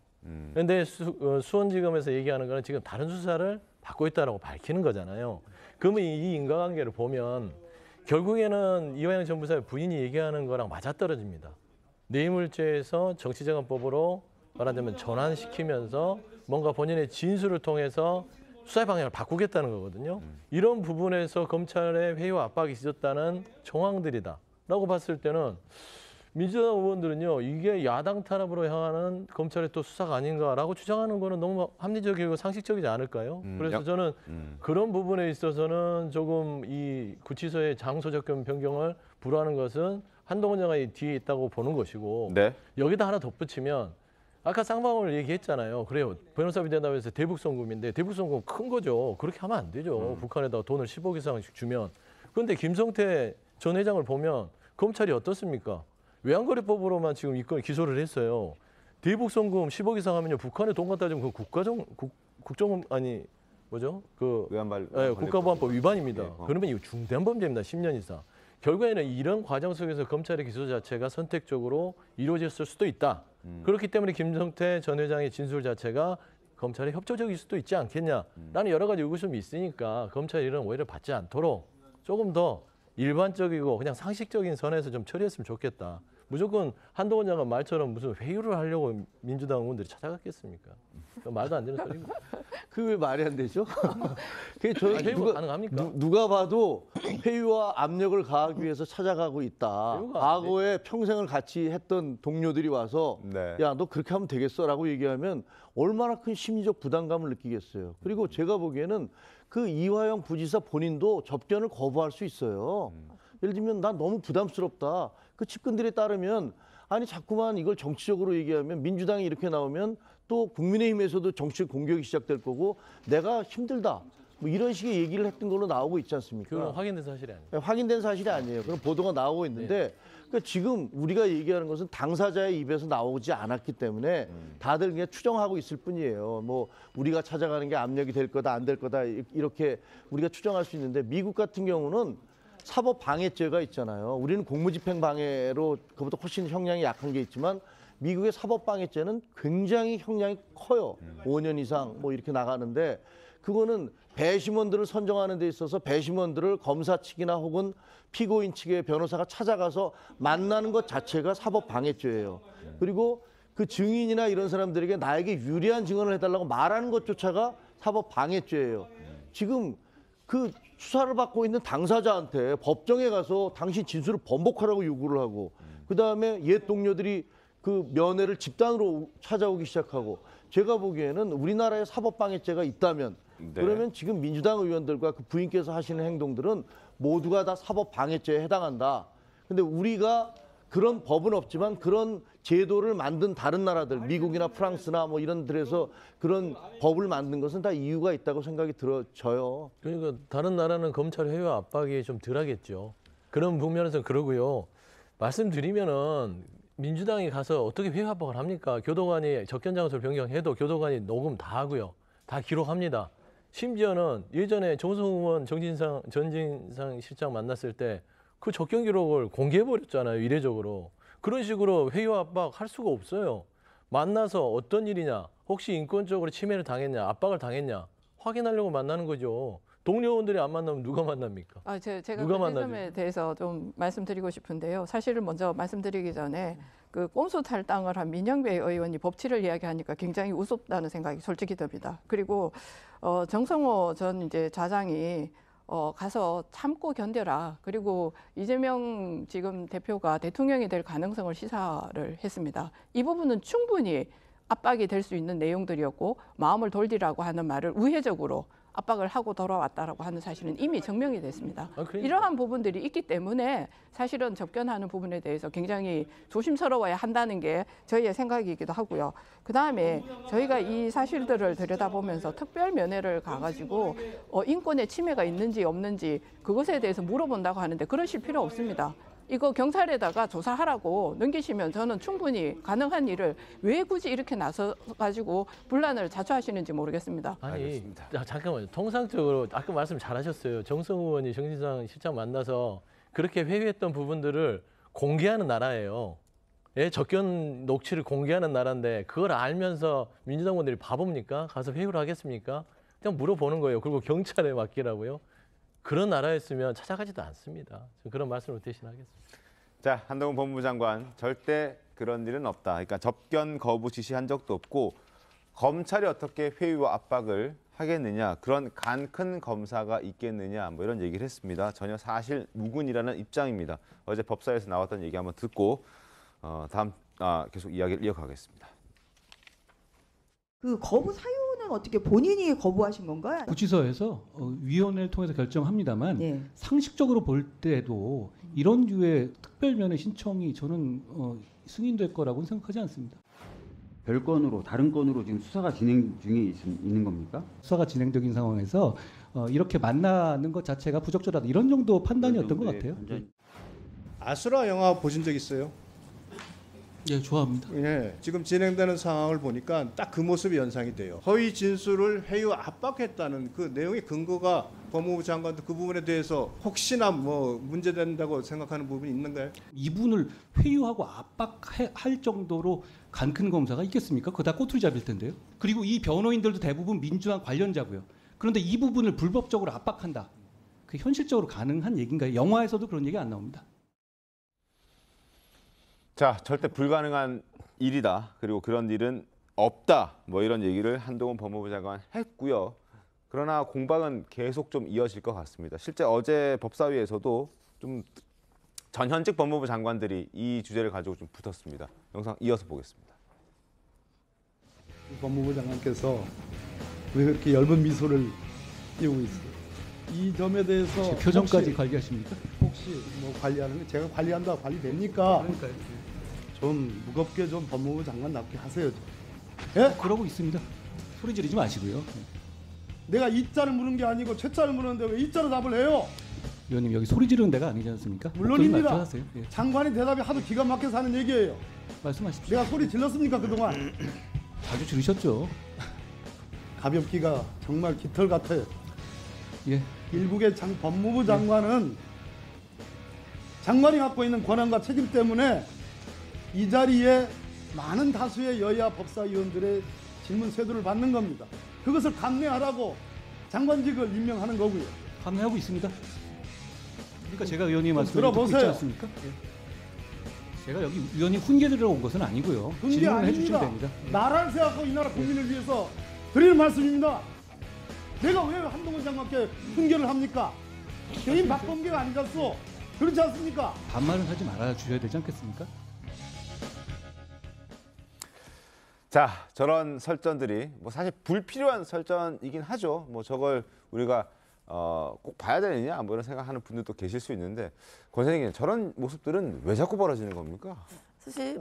그런데 수원지검에서 얘기하는 거는 지금 다른 수사를 받고 있다라고 밝히는 거잖아요. 그러면 이 인과관계를 보면 결국에는 이화영 전 부지사의 부인이 얘기하는 거랑 맞아떨어집니다. 뇌물죄에서 정치자금법으로 말하자면 전환시키면서 뭔가 본인의 진술을 통해서 수사의 방향을 바꾸겠다는 거거든요. 이런 부분에서 검찰의 회유 압박이 있었다는 정황들이다라고 봤을 때는 민주당 의원들은요. 이게 야당 탄압으로 향하는 검찰의 또 수사가 아닌가라고 주장하는 거는 너무 합리적이고 상식적이지 않을까요? 그래서 저는 그런 부분에 있어서는 조금 이 구치소의 장소 접견 변경을 불허하는 것은 한동훈 장관이 뒤에 있다고 보는 것이고 네. 여기다 하나 덧붙이면 아까 쌍방울 얘기했잖아요. 그래요. 변호사비 대납에서 대북송금인데 대북송금 큰 거죠. 그렇게 하면 안 되죠. 북한에다 돈을 10억 이상씩 주면. 그런데 김성태 전 회장을 보면 검찰이 어떻습니까? 외환거래법으로만 지금 이 건 기소를 했어요. 대북송금 10억 이상 하면요. 북한에 돈 갖다 주면 그 국정 아니 뭐죠? 그 국가보안법 위반입니다. 그러면 이거 중대한 범죄입니다. 10년 이상. 결국에는 이런 과정 속에서 검찰의 기소 자체가 선택적으로 이루어졌을 수도 있다. 그렇기 때문에 김성태 전 회장의 진술 자체가 검찰의 협조적일 수도 있지 않겠냐라는 여러 가지 의구심이 있으니까 검찰이 이런 오해를 받지 않도록 조금 더 일반적이고 그냥 상식적인 선에서 좀 처리했으면 좋겠다. 무조건 한동훈 장관 말처럼 무슨 회유를 하려고 민주당 의원들이 찾아갔겠습니까? 말도 안 되는 소리입니다. 그게 왜 말이 안 되죠? 그게 저 회유가 가능합니까? 누가 봐도 회유와 압력을 가하기 위해서 찾아가고 있다. 과거에 평생을 같이 했던 동료들이 와서 야, 너 그렇게 하면 되겠어라고 얘기하면 얼마나 큰 심리적 부담감을 느끼겠어요. 그리고 제가 보기에는 그 이화영 부지사 본인도 접견을 거부할 수 있어요. 예를 들면 난 너무 부담스럽다. 그 측근들에 따르면 아니 자꾸만 이걸 정치적으로 얘기하면 민주당이 이렇게 나오면 또 국민의힘에서도 정치적 공격이 시작될 거고 내가 힘들다. 뭐 이런 식의 얘기를 했던 걸로 나오고 있지 않습니까? 그건 확인된 사실이 아니에요. 확인된 사실이 아니에요. 그런 보도가 나오고 있는데 그러니까 지금 우리가 얘기하는 것은 당사자의 입에서 나오지 않았기 때문에 다들 그냥 추정하고 있을 뿐이에요. 뭐 우리가 찾아가는 게 압력이 될 거다 안 될 거다 이렇게 우리가 추정할 수 있는데 미국 같은 경우는 사법 방해죄가 있잖아요. 우리는 공무집행 방해로 그보다 훨씬 형량이 약한 게 있지만 미국의 사법 방해죄는 굉장히 형량이 커요. 5년 이상 뭐 이렇게 나가는데 그거는 배심원들을 선정하는 데 있어서 배심원들을 검사 측이나 혹은 피고인 측의 변호사가 찾아가서 만나는 것 자체가 사법 방해죄예요. 그리고 그 증인이나 이런 사람들에게 나에게 유리한 증언을 해달라고 말하는 것조차가 사법 방해죄예요. 지금 그 수사를 받고 있는 당사자한테 법정에 가서 당신 진술을 번복하라고 요구를 하고 그다음에 옛 동료들이 그 면회를 집단으로 찾아오기 시작하고 제가 보기에는 우리나라에 사법방해죄가 있다면 그러면 지금 민주당 의원들과 그 부인께서 하시는 행동들은 모두가 다 사법방해죄에 해당한다. 근데 우리가 그런 법은 없지만 그런 제도를 만든 다른 나라들, 미국이나 프랑스나 뭐 이런 데서 그런 법을 만든 것은 다 이유가 있다고 생각이 들어져요. 그러니까 다른 나라는 검찰 회유 압박이 좀 덜하겠죠. 그런 부분에서 그러고요. 말씀드리면은 민주당이 가서 어떻게 회유 압박을 합니까? 교도관이 접견 장소를 변경해도 교도관이 녹음 다 하고요. 다 기록합니다. 심지어는 예전에 조성 의원 전진상 실장 만났을 때 그 접견 기록을 공개해버렸잖아요. 이례적으로. 그런 식으로 회유 압박 할 수가 없어요. 만나서 어떤 일이냐, 혹시 인권적으로 침해를 당했냐, 압박을 당했냐 확인하려고 만나는 거죠. 동료 의원들이 안 만나면 누가 만납니까? 제가 그 점에 대해서 좀 말씀드리고 싶은데요. 사실은 먼저 말씀드리기 전에 그 꼼수 탈당을 한 민영배 의원이 법치를 이야기하니까 굉장히 우습다는 생각이 솔직히 듭니다. 그리고 정성호 전 이제 좌장이 가서 참고 견뎌라. 그리고 이재명 지금 대표가 대통령이 될 가능성을 시사를 했습니다. 이 부분은 충분히 압박이 될 수 있는 내용들이었고 마음을 돌리라고 하는 말을 우회적으로 압박을 하고 돌아왔다라고 하는 사실은 이미 증명이 됐습니다. 이러한 부분들이 있기 때문에 사실은 접견하는 부분에 대해서 굉장히 조심스러워야 한다는 게 저희의 생각이기도 하고요. 그다음에 저희가 이 사실들을 들여다보면서 특별 면회를 가가지고 인권의 침해가 있는지 없는지 그것에 대해서 물어본다고 하는데 그러실 필요 없습니다. 이거 경찰에다가 조사하라고 넘기시면 저는 충분히 가능한 일을 왜 굳이 이렇게 나서가지고 분란을 자초하시는지 모르겠습니다. 아니, 잠깐만요. 통상적으로 아까 말씀 잘하셨어요. 정성 의원이 정진상 실장 만나서 그렇게 회유했던 부분들을 공개하는 나라예요. 예, 접견 녹취를 공개하는 나라인데 그걸 알면서 민주당 의원들이 바보입니까? 가서 회유를 하겠습니까? 그냥 물어보는 거예요. 그리고 경찰에 맡기라고요. 그런 나라였으면 찾아가지도 않습니다. 그런 말씀을 대신하겠습니다. 자, 한동훈 법무부 장관 절대 그런 일은 없다. 그러니까 접견 거부 지시한 적도 없고 검찰이 어떻게 회유와 압박을 하겠느냐, 그런 간 큰 검사가 있겠느냐, 뭐 이런 얘기를 했습니다. 전혀 사실 무근이라는 입장입니다. 어제 법사위에서 나왔던 얘기 한번 듣고 계속 이야기를 이어가겠습니다. 그 거부 사유는 어떻게 본인이 거부하신 건가요? 구치소에서 위원회를 통해서 결정합니다만 상식적으로 볼 때도 이런 류의 특별면회 신청이 저는 승인될 거라고는 생각하지 않습니다. 별건으로 다른 건으로 지금 수사가 진행 중에 있는 겁니까? 수사가 진행적인 상황에서 이렇게 만나는 것 자체가 부적절하다 이런 정도 판단이었던 것 같아요. 아수라 영화 보신 적 있어요? 예, 좋아합니다. 예, 지금 진행되는 상황을 보니까 딱 그 모습이 연상이 돼요. 허위 진술을 회유 압박했다는 그 내용의 근거가 법무부 장관도 그 부분에 대해서 혹시나 뭐 문제된다고 생각하는 부분이 있는가요? 이분을 회유하고 압박할 정도로 간 큰 검사가 있겠습니까? 그거 다 꼬투리 잡힐 텐데요. 그리고 이 변호인들도 대부분 민주당 관련자고요. 그런데 이 부분을 불법적으로 압박한다. 그 현실적으로 가능한 얘기인가요? 영화에서도 그런 얘기 안 나옵니다. 자, 절대 불가능한 일이다. 그리고 그런 일은 없다. 뭐 이런 얘기를 한동훈 법무부 장관 했고요. 그러나 공방은 계속 좀 이어질 것 같습니다. 실제 어제 법사위에서도 좀 전현직 법무부 장관들이 이 주제를 가지고 좀 붙었습니다. 영상 이어서 보겠습니다. 법무부 장관께서 왜 그렇게 엷은 미소를 띄우고 있어요? 이 점에 대해서 표정까지 관리하십니까? 혹시 뭐 관리하는 게 제가 관리한다 관리됩니까? 그러니까요. 좀 무겁게 좀 법무부 장관답게 하세요. 예? 그러고 있습니다. 소리 지르지 마시고요. 내가 이자를 물은 게 아니고 최자를 물었는데 왜 이자로 답을 해요? 의원님 여기 소리 지르는 데가 아니지 않습니까? 물론입니다. 하세요. 예. 장관의 대답이 하도 기가 막혀서 하는 얘기예요. 말씀하십시오. 내가 소리 질렀습니까 그동안? 자주 지르셨죠. 가볍기가 정말 깃털 같아요. 예. 일국의 법무부 장관은 장관이 갖고 있는 권한과 책임 때문에 이 자리에 많은 다수의 여야 법사위원들의 질문 쇄도를 받는 겁니다. 그것을 감내하라고 장관직을 임명하는 거고요. 감내하고 있습니다. 그러니까 제가 의원님 말씀을 듣고 있지 들어보세요. 않습니까? 예. 제가 여기 의원님 훈계 드리러 온 것은 아니고요. 훈계 질문을 해주시면 아닙니다. 됩니다. 예. 나라를 생각하고 이 나라 국민을 위해서 드리는 말씀입니다. 내가 왜 한동훈 장관께 훈계를 합니까? 개인 박범계가 아니잖소. 그렇지 않습니까? 반말은 하지 말아 주셔야 되지 않겠습니까? 자, 저런 설전들이 뭐 사실 불필요한 설전이긴 하죠. 뭐 저걸 우리가 꼭 봐야 되느냐 뭐 이런 생각하는 분들도 계실 수 있는데, 권 선생님, 저런 모습들은 왜 자꾸 벌어지는 겁니까? 사실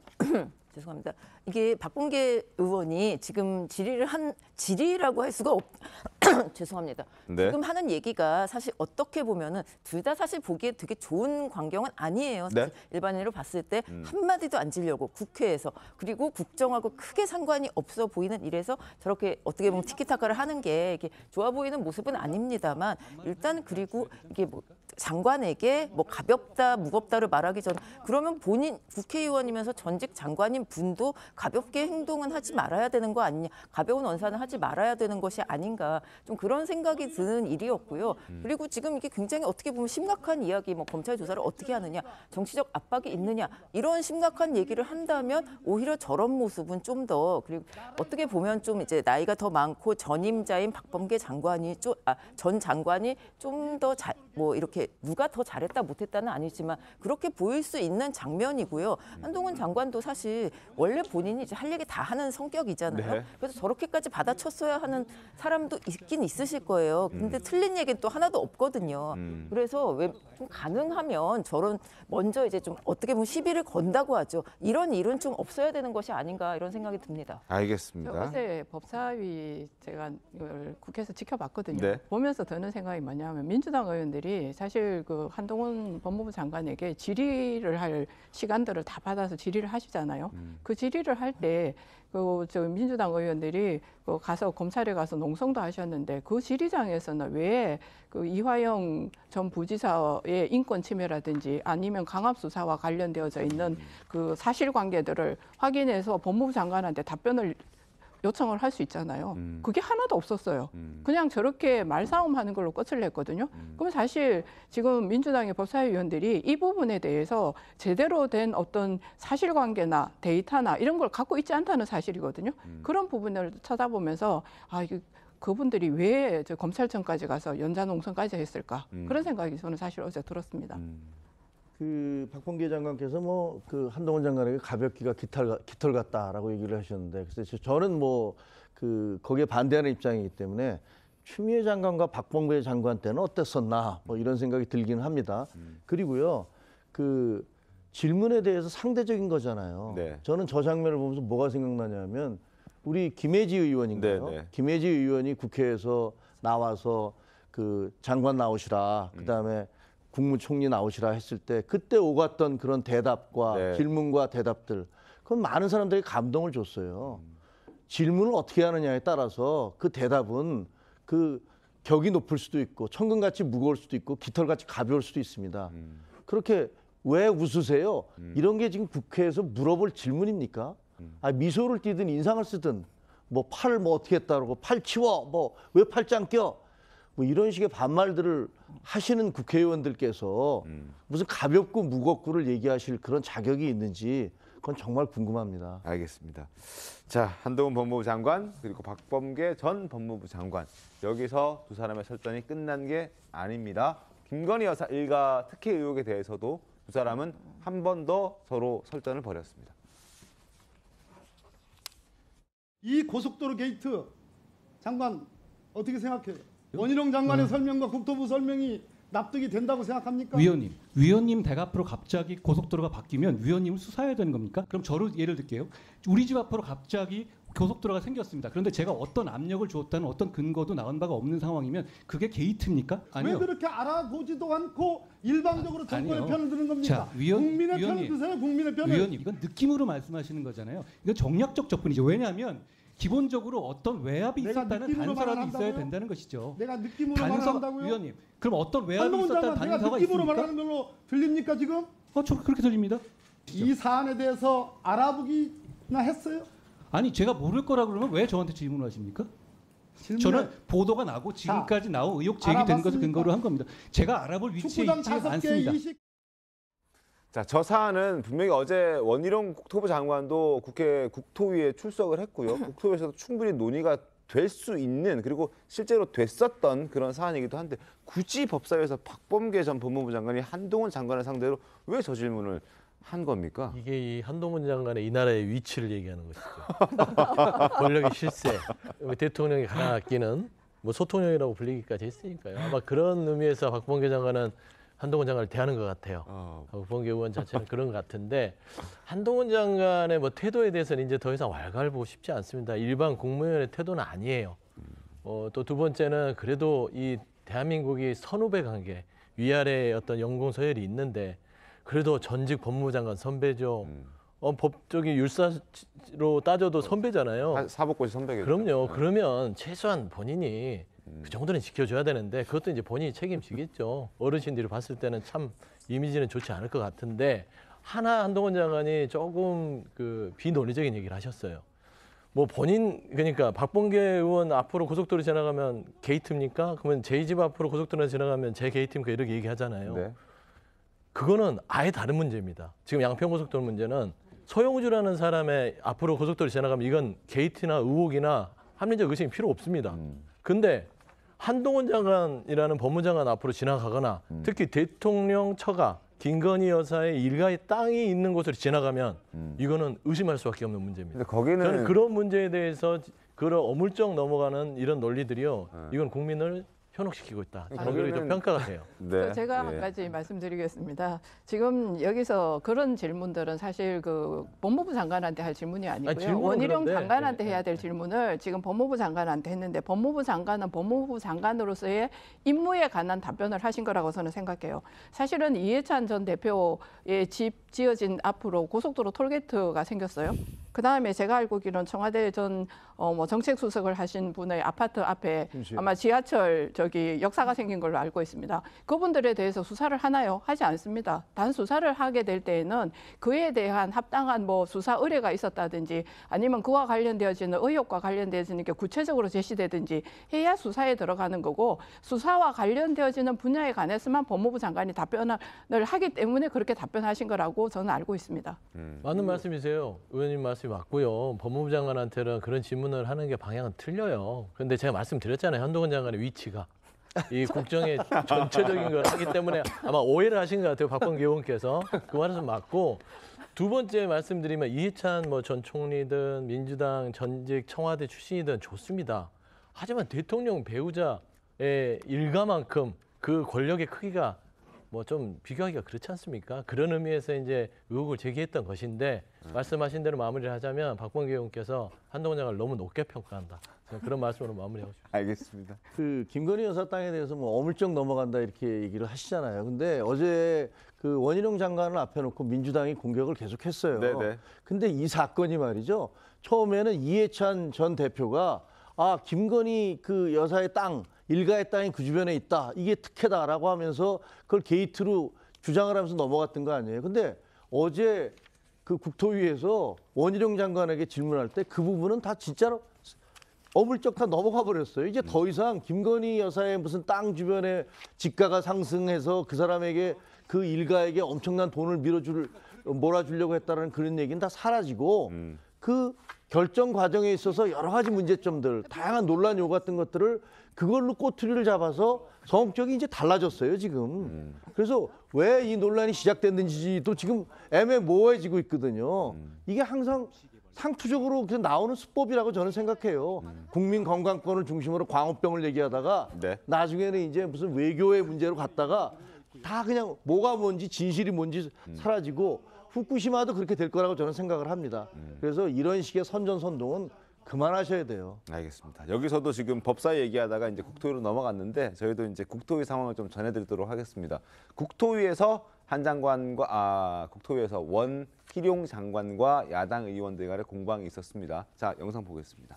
죄송합니다. 이게 박범계 의원이 지금 질의라고 할 수가 죄송합니다. 네. 지금 하는 얘기가 사실 어떻게 보면은 둘 다 사실 보기에 되게 좋은 광경은 아니에요. 사실 네. 일반인으로 봤을 때 한마디도 안 지려고 국회에서, 그리고 국정하고 크게 상관이 없어 보이는 일에서 저렇게 어떻게 보면 티키타카를 하는 게 이게 좋아 보이는 모습은 아닙니다만, 일단 그리고 이게 뭐 장관에게 뭐 가볍다 무겁다를 말하기 전, 그러면 본인 국회의원이면서 전직 장관인 분도 가볍게 행동은 하지 말아야 되는 거 아니냐, 가벼운 언사는 하지 말아야 되는 것이 아닌가, 좀 그런 생각이 드는 일이었고요. 그리고 지금 이게 굉장히 어떻게 보면 심각한 이야기, 뭐 검찰 조사를 어떻게 하느냐, 정치적 압박이 있느냐, 이런 심각한 얘기를 한다면 오히려 저런 모습은 좀 더, 그리고 어떻게 보면 좀 이제 나이가 더 많고 전임자인 박범계 장관이 전 장관이 좀 더 뭐 이렇게 누가 더 잘했다 못했다는 아니지만 그렇게 보일 수 있는 장면이고요. 한동훈 장관도 사실 원래 본인이 이제 할 얘기 다 하는 성격이잖아요. 네. 그래서 저렇게까지 받아쳤어야 하는 사람도 있긴 있으실 거예요. 근데 틀린 얘기는 또 하나도 없거든요. 그래서 왜 좀 가능하면 저런 먼저 이제 좀 어떻게 보면 시비를 건다고 하죠. 이런 일은 좀 없어야 되는 것이 아닌가, 이런 생각이 듭니다. 알겠습니다. 어제 법사위 제가 이걸 국회에서 지켜봤거든요. 네. 보면서 드는 생각이 뭐냐면, 민주당 의원들이 사실 그 한동훈 법무부 장관에게 질의를 할 시간들을 다 받아서 질의를 하시잖아요. 그 질의를 할 때 저 민주당 의원들이 가서 검찰에 가서 농성도 하셨는데, 그 질의장에서는 왜 그 이화영 전 부지사의 인권 침해라든지 아니면 강압 수사와 관련되어져 있는 그 사실관계들을 확인해서 법무부 장관한테 답변을 요청을 할 수 있잖아요. 그게 하나도 없었어요. 그냥 저렇게 말싸움하는 걸로 끝을 냈거든요. 그럼 사실 지금 민주당의 법사위원들이 이 부분에 대해서 제대로 된 어떤 사실관계나 데이터나 이런 걸 갖고 있지 않다는 사실이거든요. 그런 부분을 찾아보면서 이게 그분들이 왜 저 검찰청까지 가서 연좌농성까지 했을까, 그런 생각이 저는 사실 어제 들었습니다. 그 박범계 장관께서 뭐 그 한동훈 장관에게 가볍기가 깃털 같다라고 얘기를 하셨는데, 그래서 저는 뭐 그 거기에 반대하는 입장이기 때문에 추미애 장관과 박범계 장관 때는 어땠었나 뭐 이런 생각이 들기는 합니다. 그리고요, 그 질문에 대해서 상대적인 거잖아요. 네. 저는 저 장면을 보면서 뭐가 생각나냐면, 우리 김혜지 의원인가요? 네. 김혜지 의원이 국회에서 나와서 그 장관 나오시라, 그다음에 국무총리 나오시라 했을 때 그때 오갔던 그런 대답과 네. 질문과 대답들, 그건 많은 사람들이 감동을 줬어요. 질문을 어떻게 하느냐에 따라서 그 대답은 그 격이 높을 수도 있고 천근같이 무거울 수도 있고 깃털같이 가벼울 수도 있습니다. 그렇게 왜 웃으세요? 이런 게 지금 국회에서 물어볼 질문입니까? 미소를 띠든 인상을 쓰든, 뭐 팔을 뭐 어떻게 했다고 팔 치워, 뭐 왜 팔짱 껴, 뭐 이런 식의 반말들을 하시는 국회의원들께서 무슨 가볍고 무겁고를 얘기하실 그런 자격이 있는지, 그건 정말 궁금합니다. 알겠습니다. 자, 한동훈 법무부 장관 그리고 박범계 전 법무부 장관, 여기서 두 사람의 설전이 끝난 게 아닙니다. 김건희 여사 일가 특혜 의혹에 대해서도 두 사람은 한 번 더 서로 설전을 벌였습니다. 이 고속도로 게이트 장관 어떻게 생각해요? 원희룡 장관의 설명과 국토부 설명이 납득이 된다고 생각합니까? 위원님 댁 앞으로 갑자기 고속도로가 바뀌면 위원님을 수사해야 되는 겁니까? 그럼 저를 예를 들게요. 우리 집 앞으로 갑자기 고속도로가 생겼습니다. 그런데 제가 어떤 압력을 주었다는 어떤 근거도 나온 바가 없는 상황이면 그게 게이트입니까? 아니요. 왜 그렇게 알아보지도 않고 일방적으로 정권의 편을 드는 겁니까? 자, 국민의 편을 드세요. 국민의 편을. 위원님, 이건 느낌으로 말씀하시는 거잖아요. 이건 정략적 접근이죠. 왜냐하면 기본적으로 어떤 외압이 있었다는 단서라도 있어야 된다는 것이죠. 내가 느낌으로 말한다고요? 위원님, 그럼 어떤 외압이 있었다는 단서가 내가 느낌으로 있습니까? 말하는 걸로 들립니까 지금? 저 그렇게 들립니다. 이 사안에 대해서 알아보기나 했어요? 아니 제가 모를 거라 그러면 왜 저한테 질문을 하십니까? 저는 보도가 나고 지금까지 나온 의혹 제기된 것을 근거로 한 겁니다. 제가 알아볼 위치에 있지 않습니다. 자, 저 사안은 분명히 어제 원희룡 국토부 장관도 국회 국토위에 출석을 했고요. 국토위에서도 충분히 논의가 될 수 있는 그리고 실제로 됐었던 그런 사안이기도 한데 굳이 법사위에서 박범계 전 법무부 장관이 한동훈 장관을 상대로 왜 저 질문을 한 겁니까? 이게 이 한동훈 장관의 이 나라의 위치를 얘기하는 것이죠. 권력의 실세, 대통령이 가장 아끼는 뭐 소통령이라고 불리기까지 했으니까요. 아마 그런 의미에서 박범계 장관은 한동훈 장관을 대하는 것 같아요. 박범계 의원 자체는 그런 것 같은데 한동훈 장관의 뭐 태도에 대해서는 이제 더 이상 왈가를 보고 싶지 않습니다. 일반 국무위원의 태도는 아니에요. 또 두 번째는 그래도 이 대한민국이 선후배 관계, 위아래의 어떤 연공 서열이 있는데 그래도 전직 법무부 장관 선배죠. 법적인 율사로 따져도 선배잖아요. 사법고시 선배겠죠. 그럼요. 그러면 최소한 본인이 그 정도는 지켜줘야 되는데 그것도 이제 본인이 책임지겠죠. 어르신들이 봤을 때는 참 이미지는 좋지 않을 것 같은데 하나 한동훈 장관이 조금 그 비논리적인 얘기를 하셨어요. 뭐 본인 그러니까 박범계 의원 앞으로 고속도로 지나가면 게이트입니까? 그러면 제 집 앞으로 고속도로 지나가면 제 게이트입니까? 이렇게 얘기하잖아요. 네. 그거는 아예 다른 문제입니다. 지금 양평고속도로 문제는 소형주라는 사람의 앞으로 고속도로 지나가면 이건 게이트나 의혹이나 합리적 의심이 필요 없습니다. 근데 한동훈 장관이라는 법무장관 앞으로 지나가거나 특히 대통령 처가 김건희 여사의 일가의 땅이 있는 곳으로 지나가면 이거는 의심할 수밖에 없는 문제입니다. 거기는 저는 그런 문제에 대해서 그런 어물쩍 넘어가는 이런 논리들이요. 이건 국민을 현혹시키고 있다. 거기를 좀 평가가 돼요. 네. 제가 한 가지 말씀드리겠습니다. 지금 여기서 그런 질문들은 사실 그 법무부 장관한테 할 질문이 아니고요. 원희룡 장관한테 해야 될 질문을 지금 법무부 장관한테 했는데 법무부 장관은 법무부 장관으로서의 임무에 관한 답변을 하신 거라고 저는 생각해요. 사실은 이해찬 전 대표의 집 지어진 앞으로 고속도로 톨게이트가 생겼어요. 그다음에 제가 알고 있기로는 청와대 전 정책수석을 하신 분의 아파트 앞에 아마 지하철 저기 역사가 생긴 걸로 알고 있습니다. 그분들에 대해서 수사를 하나요? 하지 않습니다. 단 수사를 하게 될 때에는 그에 대한 합당한 뭐 수사 의뢰가 있었다든지 아니면 그와 관련되어지는 의혹과 관련되어지는 게 구체적으로 제시되든지 해야 수사에 들어가는 거고 수사와 관련되어지는 분야에 관해서만 법무부 장관이 답변을 하기 때문에 그렇게 답변하신 거라고 저는 알고 있습니다. 맞는 말씀이세요. 의원님 말씀이 맞고요. 법무부 장관한테는 그런 질문을 하는 게 방향은 틀려요. 그런데 제가 말씀드렸잖아요. 한동훈 장관의 위치가. 이 국정의 전체적인 걸 하기 때문에 아마 오해를 하신 것 같아요. 박범계 의원께서. 그 말은 맞고 두 번째 말씀드리면 이해찬 뭐 전 총리든 민주당 전직 청와대 출신이든 좋습니다. 하지만 대통령 배우자의 일가만큼 그 권력의 크기가 뭐 좀 비교하기가 그렇지 않습니까? 그런 의미에서 이제 의혹을 제기했던 것인데 말씀하신 대로 마무리를 하자면 박범계 의원께서 한동훈 장관을 너무 높게 평가한다. 그런 말씀으로 마무리하고 싶습니다. 알겠습니다. 그 김건희 여사 땅에 대해서 뭐 어물쩍 넘어간다 이렇게 얘기를 하시잖아요. 근데 어제 그 원희룡 장관을 앞에 놓고 민주당이 공격을 계속했어요. 네네. 근데 이 사건이 말이죠. 처음에는 이해찬 전 대표가 김건희 그 여사의 땅 일가의 땅이 그 주변에 있다. 이게 특혜다라고 하면서 그걸 게이트로 주장을 하면서 넘어갔던 거 아니에요. 근데 어제 그 국토위에서 원희룡 장관에게 질문할 때 그 부분은 다 진짜로 어물쩍 다 넘어가 버렸어요. 이제 더 이상 김건희 여사의 무슨 땅 주변에 집가가 상승해서 그 사람에게 그 일가에게 엄청난 돈을 몰아주려고 했다는 그런 얘기는 다 사라지고 그 결정 과정에 있어서 여러 가지 문제점들, 다양한 논란 요구 같은 것들을 그걸로 꼬투리를 잡아서 성격이 이제 달라졌어요, 지금. 그래서 왜 이 논란이 시작됐는지도 지금 애매모호해지고 있거든요. 이게 항상 상투적으로 나오는 수법이라고 저는 생각해요. 국민 건강권을 중심으로 광우병을 얘기하다가 나중에는 이제 무슨 외교의 문제로 갔다가 다 그냥 뭐가 뭔지 진실이 뭔지 사라지고 후쿠시마도 그렇게 될 거라고 저는 생각을 합니다. 그래서 이런 식의 선전선동은 그만하셔야 돼요. 알겠습니다. 여기서도 지금 법사 얘기하다가 이제 국토위로 넘어갔는데 저희도 이제 국토위 상황을 좀 전해드리도록 하겠습니다. 국토위에서 한 장관과 국토위에서 원희룡 장관과 야당 의원들 간의 공방이 있었습니다. 자, 영상 보겠습니다.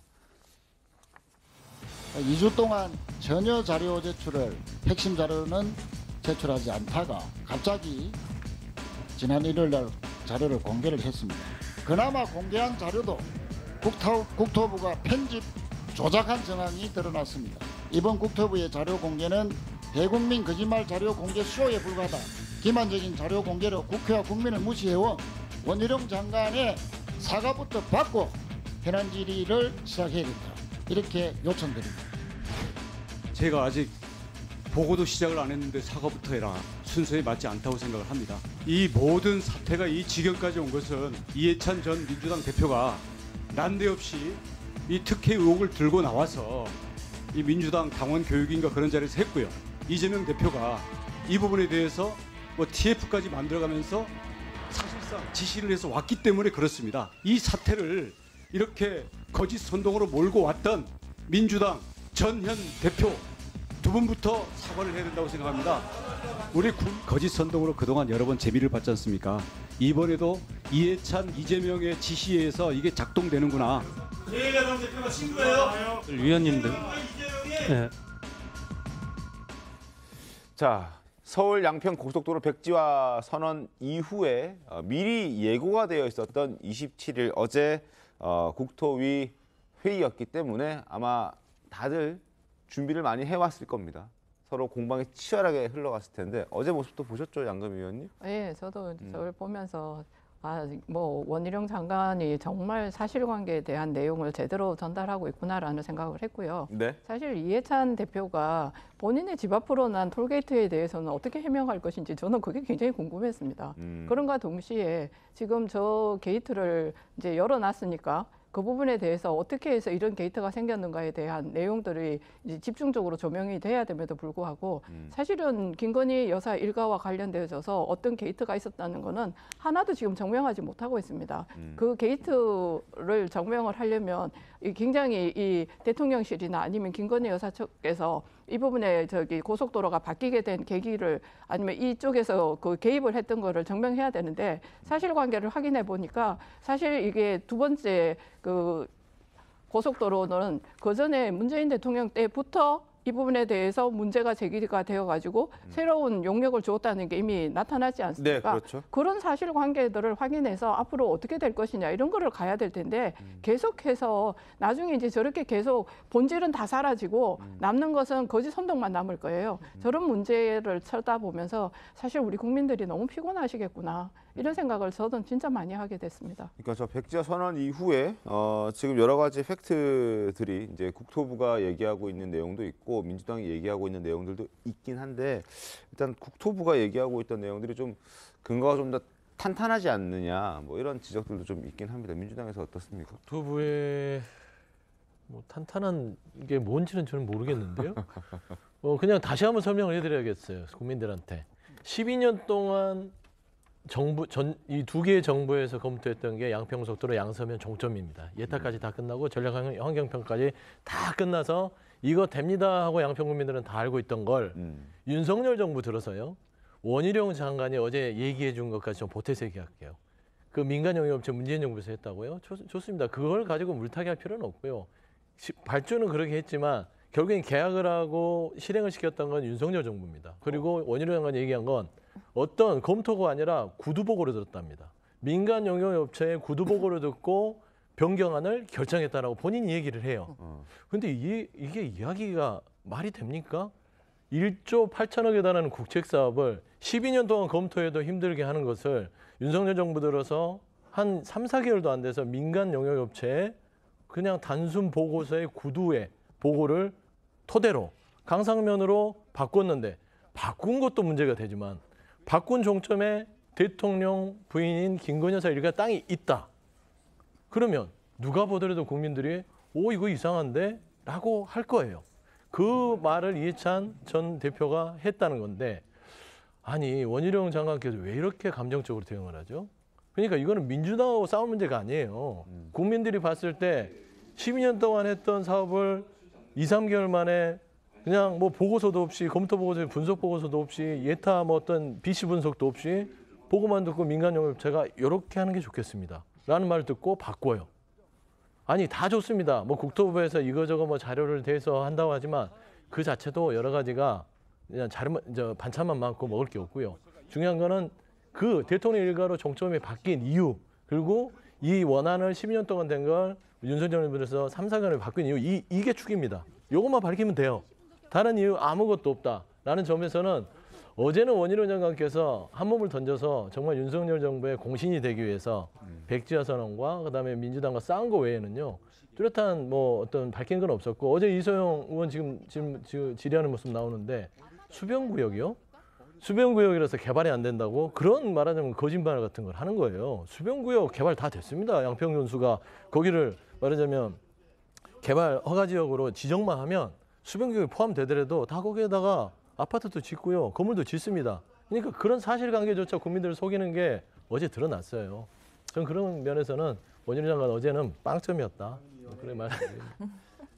2주 동안 전혀 자료 제출을 핵심 자료는 제출하지 않다가 갑자기 지난 일요일 날 자료를 공개를 했습니다. 그나마 공개한 자료도 국토부가 편집 조작한 정황이 드러났습니다. 이번 국토부의 자료 공개는 대국민 거짓말 자료 공개 쇼에 불과하다. 기만적인 자료 공개로 국회와 국민을 무시해온 원희룡 장관의 사과부터 받고 현안 질의를 시작해야 된다. 이렇게 요청드립니다. 제가 아직 보고도 시작을 안 했는데 사과부터 해라. 순서에 맞지 않다고 생각을 합니다. 이 모든 사태가 이 지경까지 온 것은 이해찬 전 민주당 대표가 난데없이 이 특혜 의혹을 들고 나와서 이 민주당 당원 교육인가 그런 자리에서 했고요. 이재명 대표가 이 부분에 대해서 뭐 TF까지 만들어가면서 사실상 지시를 해서 왔기 때문에 그렇습니다. 이 사태를 이렇게 거짓 선동으로 몰고 왔던 민주당 전현 대표 두 분부터 사과를 해야 된다고 생각합니다. 우리 거짓 선동으로 그동안 여러 번 재미를 봤지 않습니까? 이번에도 이해찬, 이재명의 지시에 의해서 이게 작동되는구나. 이해찬 대표가 친구예요. 위원님들. 네. 자, 서울 양평 고속도로 백지화 선언 이후에 미리 예고가 되어 있었던 27일 어제 국토위 회의였기 때문에 아마 다들 준비를 많이 해왔을 겁니다. 서로 공방이 치열하게 흘러갔을 텐데 어제 모습도 보셨죠, 양금 위원님? 네, 저도 저를 보면서 뭐 원희룡 장관이 정말 사실관계에 대한 내용을 제대로 전달하고 있구나라는 생각을 했고요. 네. 사실 이해찬 대표가 본인의 집 앞으로 난 톨게이트에 대해서는 어떻게 해명할 것인지 저는 그게 굉장히 궁금했습니다. 그런가 동시에 지금 저 게이트를 이제 열어놨으니까 그 부분에 대해서 어떻게 해서 이런 게이트가 생겼는가에 대한 내용들이 이제 집중적으로 조명이 돼야 됨에도 불구하고 사실은 김건희 여사 일가와 관련되어서 어떤 게이트가 있었다는 거는 하나도 지금 정명하지 못하고 있습니다. 그 게이트를 정명을 하려면 굉장히 이 대통령실이나 아니면 김건희 여사 측에서 이 부분에 고속도로가 바뀌게 된 계기를 아니면 이쪽에서 그 개입을 했던 거를 정명해야 되는데 사실관계를 확인해 보니까 사실 이게 두 번째 그 고속도로는 그 전에 문재인 대통령 때부터 이 부분에 대해서 문제가 제기가 되어가지고 새로운 용역을 주었다는 게 이미 나타나지 않습니까? 네, 그렇죠. 그런 사실관계들을 확인해서 앞으로 어떻게 될 것이냐 이런 거를 가야 될 텐데 계속해서 나중에 이제 저렇게 계속 본질은 다 사라지고 남는 것은 거짓 선동만 남을 거예요. 저런 문제를 쳐다보면서 사실 우리 국민들이 너무 피곤하시겠구나 이런 생각을 저는 진짜 많이 하게 됐습니다. 그러니까 저 백지화 선언 이후에 지금 여러 가지 팩트들이 이제 국토부가 얘기하고 있는 내용도 있고 민주당이 얘기하고 있는 내용들도 있긴 한데 일단 국토부가 얘기하고 있던 내용들이 좀 근거가 좀 더 탄탄하지 않느냐 뭐 이런 지적들도 좀 있긴 합니다. 민주당에서 어떻습니까? 국토부의 뭐 탄탄한 게 뭔지는 저는 모르겠는데요. 그냥 다시 한번 설명을 해드려야겠어요. 국민들한테. 12년 동안 이 두 개의 정부에서 검토했던 게 양평고속도로 양서면 종점입니다. 예타까지 다 끝나고 전략환경평까지 다 끝나서 이거 됩니다 하고 양평 국민들은 다 알고 있던 걸 윤석열 정부 들어서요. 원희룡 장관이 어제 얘기해 준 것까지 좀 보태서 얘기할게요. 그 민간영역업체 문재인 정부에서 했다고요? 좋습니다. 그걸 가지고 물타기 할 필요는 없고요. 발주는 그렇게 했지만 결국엔 계약을 하고 실행을 시켰던 건 윤석열 정부입니다. 그리고 원희룡 장관이 얘기한 건 어떤 검토가 아니라 구두보고를 들었답니다. 민간 영역업체의 구두보고를 듣고 변경안을 결정했다라고 본인이 얘기를 해요. 그런데 이게 이야기가 말이 됩니까? 1조 8천억에 달하는 국책사업을 12년 동안 검토해도 힘들게 하는 것을 윤석열 정부 들어서 한 3, 4개월도 안 돼서 민간 영역업체에 그냥 단순 보고서의 구두의 보고를 토대로 강상면으로 바꿨는데 바꾼 것도 문제가 되지만 바꾼 종점에 대통령 부인인 김건희 여사 일가 땅이 있다. 그러면 누가 보더라도 국민들이 이거 이상한데? 라고 할 거예요. 그 말을 이해찬 전 대표가 했다는 건데 아니 원희룡 장관께서 왜 이렇게 감정적으로 대응을 하죠? 그러니까 이거는 민주당하고 싸울 문제가 아니에요. 국민들이 봤을 때 12년 동안 했던 사업을 2, 3개월 만에 그냥 뭐 보고서도 없이 검토 보고서, 분석 보고서도 없이 예타 뭐 어떤 BC 분석도 없이 보고만 듣고 민간 용역업체가 이렇게 하는 게 좋겠습니다. 라는 말을 듣고 바꿔요. 아니 다 좋습니다. 뭐 국토부에서 이거저거 뭐 자료를 대서 한다고 하지만 그 자체도 여러 가지가 그냥 반찬만 많고 먹을 게 없고요. 중요한 거는 그 대통령 일가로 정점이 바뀐 이유, 그리고 이 원안을 12년 동안 된 걸 윤석열 정부에서 3, 4년을 바뀐 이유, 이게 축입니다. 이것만 밝히면 돼요. 다른 이유 아무것도 없다라는 점에서는 어제는 원희룡 장관께서 한 몸을 던져서 정말 윤석열 정부의 공신이 되기 위해서 백지화 선언과 그다음에 민주당과 싸운 거 외에는요 뚜렷한 뭐 어떤 밝힌 건 없었고, 어제 이소영 의원 지금 질의하는 모습 나오는데 수변구역이요? 수변구역이라서 개발이 안 된다고 그런 말하자면 거짓말 같은 걸 하는 거예요. 수변구역 개발 다 됐습니다. 양평군수가 거기를 말하자면 개발 허가 지역으로 지정만 하면 수변구역이 포함되더라도 다 거기에다가 아파트도 짓고요, 건물도 짓습니다. 그러니까 그런 사실관계조차 국민들을 속이는 게 어제 드러났어요. 전 그런 면에서는 원희룡 장관 어제는 빵점이었다. 그래 말씀드립니다.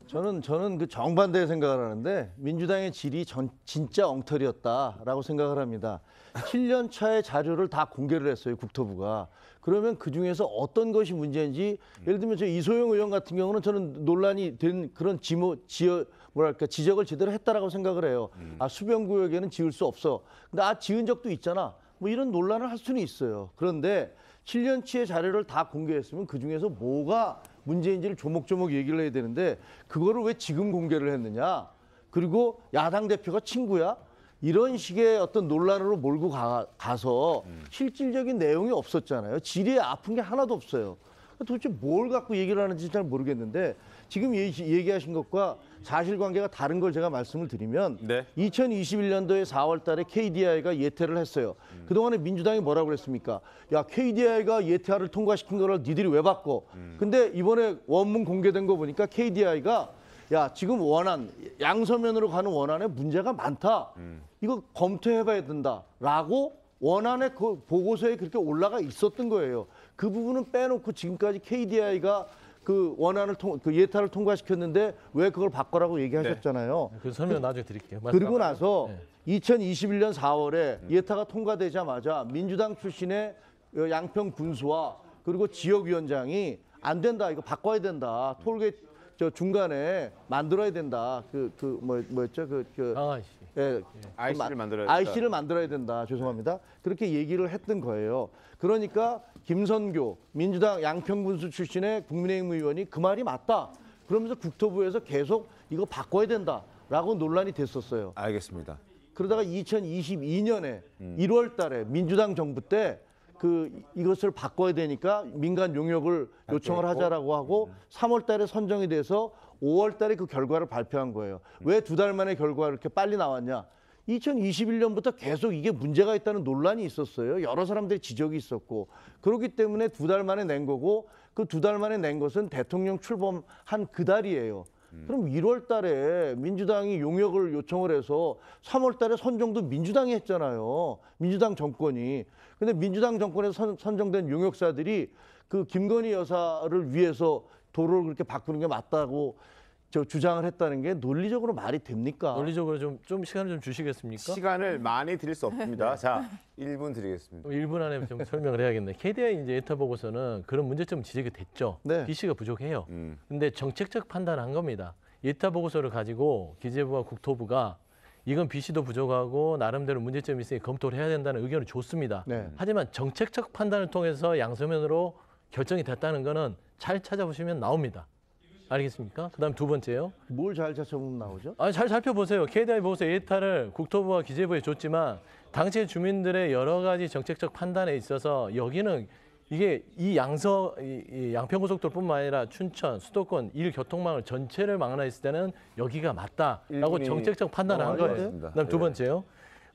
저는 그 정반대의 생각을 하는데 민주당의 질이 진짜 엉터리였다라고 생각을 합니다. 7년 차의 자료를 다 공개를 했어요, 국토부가. 그러면 그중에서 어떤 것이 문제인지, 예를 들면 저 이소영 의원 같은 경우는 저는 논란이 된 그런 지적을 제대로 했다라고 생각을 해요. 아, 수변구역에는 지을 수 없어. 근데 지은 적도 있잖아. 뭐 이런 논란을 할 수는 있어요. 그런데 7년치의 자료를 다 공개했으면 그중에서 뭐가 문제인지를 조목조목 얘기를 해야 되는데 그거를 왜 지금 공개를 했느냐. 그리고 야당 대표가 친구야? 이런 식의 어떤 논란으로 몰고 가서 실질적인 내용이 없었잖아요. 질의에 아픈 게 하나도 없어요. 도대체 뭘 갖고 얘기를 하는지 잘 모르겠는데 지금 얘기하신 것과 사실관계가 다른 걸 제가 말씀을 드리면 2021년도에 4월 달에 KDI가 예태를 했어요. 그동안에 민주당이 뭐라고 그랬습니까? 야, KDI가 예태를 통과시킨 거를 니들이 왜 바꿔? 근데 이번에 원문 공개된 거 보니까 KDI가 야, 지금 원안, 양서면으로 가는 원안에 문제가 많다. 이거 검토해봐야 된다라고 원안의 그 보고서에 그렇게 올라가 있었던 거예요. 그 부분은 빼놓고 지금까지 KDI가 그 원안을 그 예타를 통과시켰는데 왜 그걸 바꿔라고 얘기하셨잖아요. 그 설명 나중에 드릴게요. 그리고 나서 2021년 4월에 예타가 통과되자마자 민주당 출신의 양평 군수와 그리고 지역위원장이 안 된다, 이거 바꿔야 된다, 톨게이트 저 중간에 만들어야 된다. 뭐였죠? IC를 만들어야 된다. IC를 만들어야 된다. 죄송합니다. 그렇게 얘기를 했던 거예요. 그러니까 김선교 민주당 양평군수 출신의 국민의힘 의원이 그 말이 맞다. 그러면서 국토부에서 계속 이거 바꿔야 된다라고 논란이 됐었어요. 알겠습니다. 그러다가 2022년에 1월 달에 민주당 정부 때 이것을 바꿔야 되니까 민간 용역을 요청을 하자라고 하고 3월 달에 선정이 돼서 5월 달에 그 결과를 발표한 거예요. 왜 2달 만에 결과가 이렇게 빨리 나왔냐? 2021년부터 계속 이게 문제가 있다는 논란이 있었어요. 여러 사람들의 지적이 있었고. 그렇기 때문에 2달 만에 낸 거고, 그 2달 만에 낸 것은 대통령 출범한 그 달이에요. 그럼 1월 달에 민주당이 용역을 요청을 해서 3월 달에 선정도 민주당이 했잖아요. 민주당 정권이. 근데 민주당 정권에서 선정된 용역사들이 그 김건희 여사를 위해서 도로를 그렇게 바꾸는 게 맞다고 주장을 했다는 게 논리적으로 말이 됩니까? 논리적으로 좀 시간을 좀 주시겠습니까? 시간을 많이 드릴 수 없습니다. 자, 1분 드리겠습니다. 1분 안에 좀 설명을 해야겠네. KDI 이제 예타 보고서는 그런 문제점 지적이 됐죠. BC가 부족해요. 근데 정책적 판단한 겁니다. 예타 보고서를 가지고 기재부와 국토부가 이건 BC도 부족하고 나름대로 문제점이 있으니 검토를 해야 된다는 의견을 줬습니다. 하지만 정책적 판단을 통해서 양서면으로 결정이 됐다는 거는 잘 찾아보시면 나옵니다. 알겠습니까? 그다음 두 번째요. 뭘 잘 찾아보면 나오죠? 잘 살펴보세요. KDI 보고서 예타를 국토부와 기재부에 줬지만 당시 주민들의 여러 가지 정책적 판단에 있어서 여기는 이게 이 양평고속도로뿐만 아니라 춘천, 수도권, 1교통망을 전체를 망라했을 때는 여기가 맞다라고 정책적 판단을 한 거예요. 그다음 두 번째요.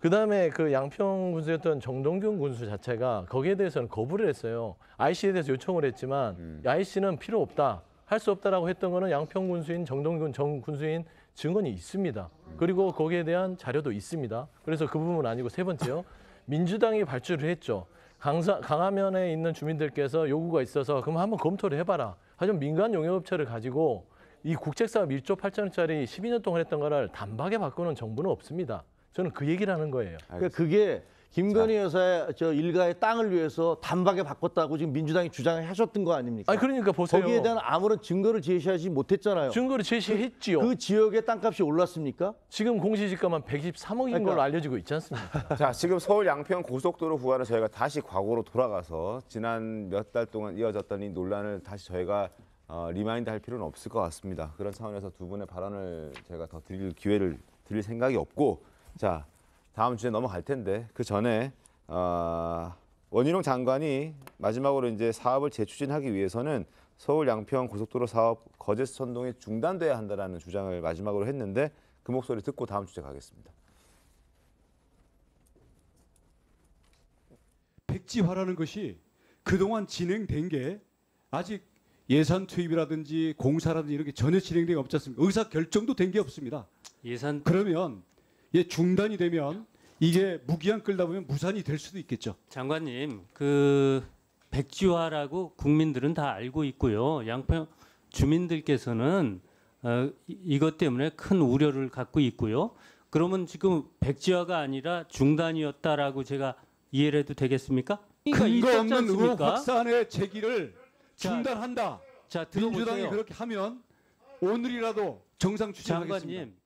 그다음에 그 양평 군수였던 정동균 군수 자체가 거기에 대해서는 거부를 했어요. IC에 대해서 요청을 했지만 IC는 필요 없다. 할 수 없다라고 했던 거는 양평 군수인 정동균 정 군수인 증언이 있습니다. 그리고 거기에 대한 자료도 있습니다. 그래서 그 부분은 아니고 세 번째요. 민주당이 발주를 했죠. 강화면에 있는 주민들께서 요구가 있어서 그럼 한번 검토를 해봐라. 하지만 민간 용역업체를 가지고 이 국책사업 1조 8천억짜리 12년 동안 했던 거를 단박에 바꾸는 정부는 없습니다. 저는 그 얘기를 하는 거예요. 그러니까 그게 김건희 여사의 저 일가의 땅을 위해서 단박에 바꿨다고 지금 민주당이 주장하셨던 거 아닙니까? 아니 그러니까 보세요. 거기에 대한 아무런 증거를 제시하지 못했잖아요. 증거를 제시했지요. 그 지역의 땅값이 올랐습니까? 지금 공시지가만 123억인 걸로 알려지고 있지 않습니까? 자, 지금 서울 양평 고속도로 구간을 저희가 다시 과거로 돌아가서 지난 몇 달 동안 이어졌던 이 논란을 다시 저희가 리마인드 할 필요는 없을 것 같습니다. 그런 차원에서 두 분의 발언을 제가 더 드릴 기회를 드릴 생각이 없고, 자, 다음 주에 넘어갈 텐데 그 전에 원희룡 장관이 마지막으로 이제 사업을 재추진하기 위해서는 서울 양평 고속도로 사업 거제 선동이 중단돼야 한다라는 주장을 마지막으로 했는데 그 목소리 듣고 다음 주제 가겠습니다. 백지화라는 것이 그동안 진행된 게 아직 예산 투입이라든지 공사라든지 이런 게 전혀 진행된 게 없지 않습니까? 의사 결정도 된 게 없습니다. 그러면 중단이 되면 이게 무기한 끌다 보면 무산이 될 수도 있겠죠. 장관님, 그 백지화라고 국민들은 다 알고 있고요. 양평 주민들께서는 이것 때문에 큰 우려를 갖고 있고요. 그러면 지금 백지화가 아니라 중단이었다라고 제가 이해를 해도 되겠습니까? 근거 없는 의혹 확산의 제기를 중단한다. 자, 민주당이 그렇게 하면 오늘이라도 정상 추진하겠습니다. 장관님.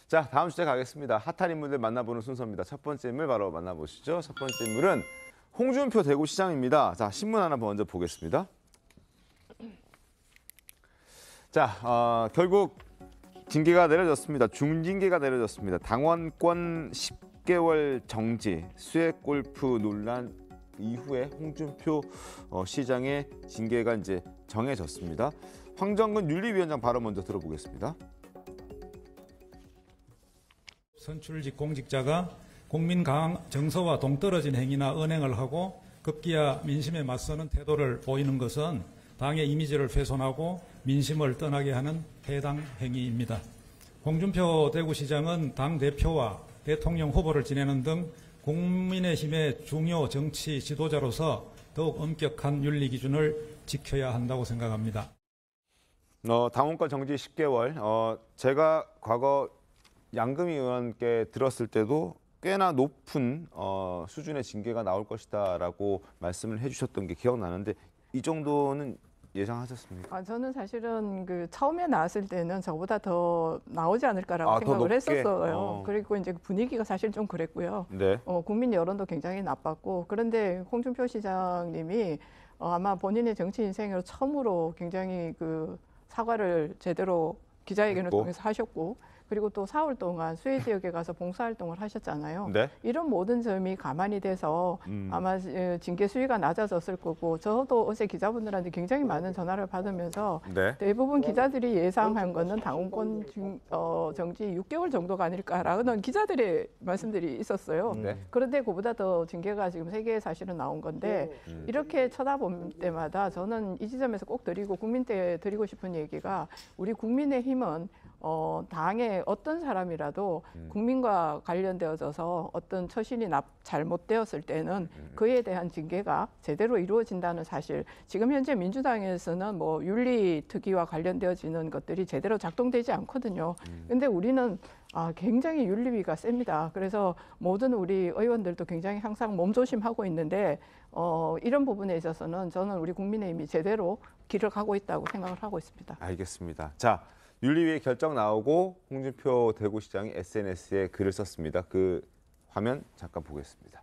자, 다음 주제 가겠습니다. 핫한 인물들 만나보는 순서입니다. 첫 번째 인물 바로 만나보시죠. 첫 번째 인물은 홍준표 대구시장입니다. 자, 신문 하나 먼저 보겠습니다. 자, 결국 징계가 내려졌습니다. 중징계가 내려졌습니다. 당원권 10개월 정지, 수액골프 논란 이후에 홍준표 시장의 징계가 이제 정해졌습니다. 황정근 윤리위원장 발언 먼저 들어보겠습니다. 선출직 공직자가 국민 강 정서와 동떨어진 행위나 언행을 하고 급기야 민심에 맞서는 태도를 보이는 것은 당의 이미지를 훼손하고 민심을 떠나게 하는 해당 행위입니다. 홍준표 대구시장은 당대표와 대통령 후보를 지내는 등 국민의힘의 중요 정치 지도자로서 더욱 엄격한 윤리 기준을 지켜야 한다고 생각합니다. 당원권 정지 10개월. 제가 과거 양금희 의원께 들었을 때도 꽤나 높은 수준의 징계가 나올 것이다라고 말씀을 해주셨던 게 기억나는데 이 정도는 예상하셨습니까? 저는 사실은 그 처음에 나왔을 때는 저보다 더 나오지 않을까라고 생각을 했었어요. 그리고 이제 분위기가 사실 좀 그랬고요. 네. 국민 여론도 굉장히 나빴고 그런데 홍준표 시장님이 아마 본인의 정치 인생으로 처음으로 굉장히 그 사과를 제대로 기자회견을 통해서 하셨고 그리고 또 4월 동안 수해 지역에 가서 봉사활동을 하셨잖아요. 네. 이런 모든 점이 가만히 돼서 아마 징계 수위가 낮아졌을 거고 저도 어제 기자분들한테 굉장히 많은 전화를 받으면서 대부분 기자들이 예상한 거는 당원권 정지 6개월 정도가 아닐까라는 기자들의 말씀들이 있었어요. 그런데 그보다 더 징계가 지금 3개 사실은 나온 건데 이렇게 쳐다볼 때마다 저는 이 지점에서 꼭 국민께 드리고 싶은 얘기가 우리 국민의힘은 당의 어떤 사람이라도 국민과 관련되어져서 어떤 처신이 잘못되었을 때는 그에 대한 징계가 제대로 이루어진다는 사실. 지금 현재 민주당에서는 뭐 윤리특위와 관련되어지는 것들이 제대로 작동되지 않거든요. 근데 우리는 굉장히 윤리위가 셉니다. 그래서 모든 우리 의원들도 굉장히 항상 몸조심하고 있는데 이런 부분에 있어서는 저는 우리 국민의힘이 제대로 길을 가고 있다고 생각을 하고 있습니다. 알겠습니다. 자. 윤리위의 결정 나오고 홍준표 대구시장이 SNS에 글을 썼습니다. 그 화면 잠깐 보겠습니다.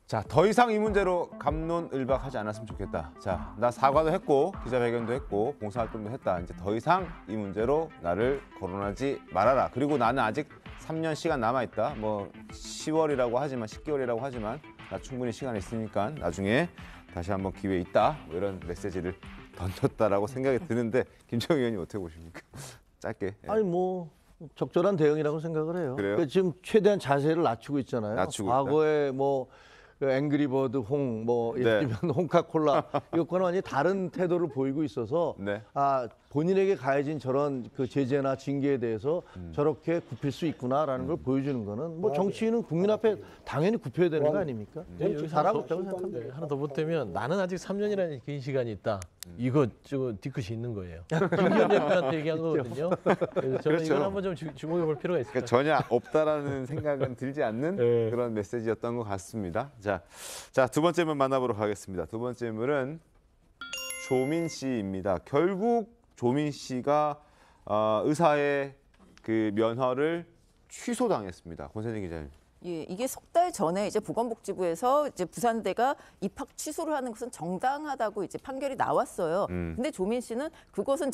자, 더 이상 이 문제로 갑론을박하지 않았으면 좋겠다. 자, 나 사과도 했고 기자회견도 했고 봉사활동도 했다. 이제 더 이상 이 문제로 나를 거론하지 말아라. 그리고 나는 아직 3년 시간 남아있다. 뭐 10월이라고 하지만 10개월이라고 하지만 나 충분히 시간이 있으니까 나중에 다시 한번 기회 있다. 뭐 이런 메시지를 던졌다라고 생각이 드는데 김정희 의원님 어떻게 보십니까? 짧게. 아니 뭐 적절한 대응이라고 생각을 해요. 그래요? 그러니까 지금 최대한 자세를 낮추고 있잖아요. 낮추고 과거에 뭐 그 앵그리버드 홍, 뭐 예를 들면 홍카콜라 이것과는 완전히 다른 태도를 보이고 있어서 아 본인에게 가해진 저런 그 제재나 징계에 대해서 저렇게 굽힐 수 있구나라는 걸 보여주는 거는 뭐 정치인은 국민 앞에 당연히 굽혀야 되는 거 아닙니까? 잘하고 있다고 생각합니다. 하나 더 보태면 나는 아직 3년이라는 긴 시간이 있다. 이거 뒤끝이 있는 거예요. 김기현 대표한테 얘기한 거거든요. 그래서 저는 이걸 한번 좀 주목해 볼 필요가 있습니다. 그러니까 전혀 없다라는 생각은 들지 않는 그런 메시지였던 것 같습니다. 자, 두 번째 인물 만나보도록 하겠습니다. 두 번째 인물은 조민 씨입니다. 결국 조민 씨가 의사의 그 면허를 취소당했습니다. 권선희 기자님. 예, 이게 석 달 전에 이제 보건복지부에서 이제 부산대가 입학 취소를 하는 것은 정당하다고 이제 판결이 나왔어요. 근데 조민 씨는 그것은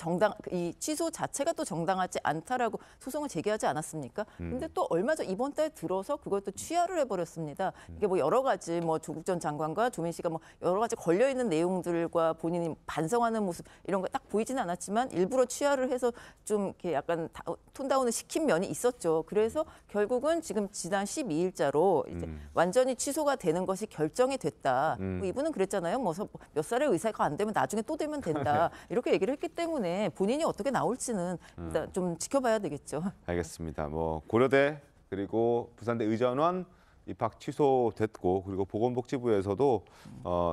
이 취소 자체가 또 정당하지 않다라고 소송을 제기하지 않았습니까? 근데 또 얼마 전 이번 달 들어서 그걸 또 취하를 해버렸습니다. 이게 뭐 여러 가지 뭐 조국 전 장관과 조민 씨가 뭐 여러 가지 걸려 있는 내용들과 본인이 반성하는 모습 이런 거 딱 보이지는 않았지만 일부러 취하를 해서 좀 이렇게 약간 톤다운을 시킨 면이 있었죠. 그래서 결국은 지금 지난 12일자로 이제 완전히 취소가 되는 것이 결정이 됐다. 뭐 이분은 그랬잖아요. 뭐 몇 살의 의사가 안 되면 나중에 또 되면 된다. 이렇게 얘기를 했기 때문에 본인이 어떻게 나올지는 일단 좀 지켜봐야 되겠죠. 알겠습니다. 뭐 고려대 그리고 부산대 의전원 입학 취소됐고 그리고 보건복지부에서도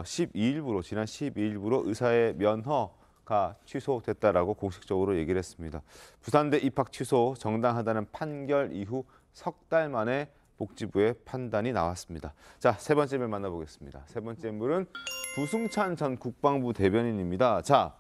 지난 12일부로 의사의 면허가 취소됐다라고 공식적으로 얘기를 했습니다. 부산대 입학 취소 정당하다는 판결 이후 석 달 만에 복지부의 판단이 나왔습니다. 자, 세 번째 인물 만나보겠습니다. 세 번째 인물은 부승찬 전 국방부 대변인입니다. 자,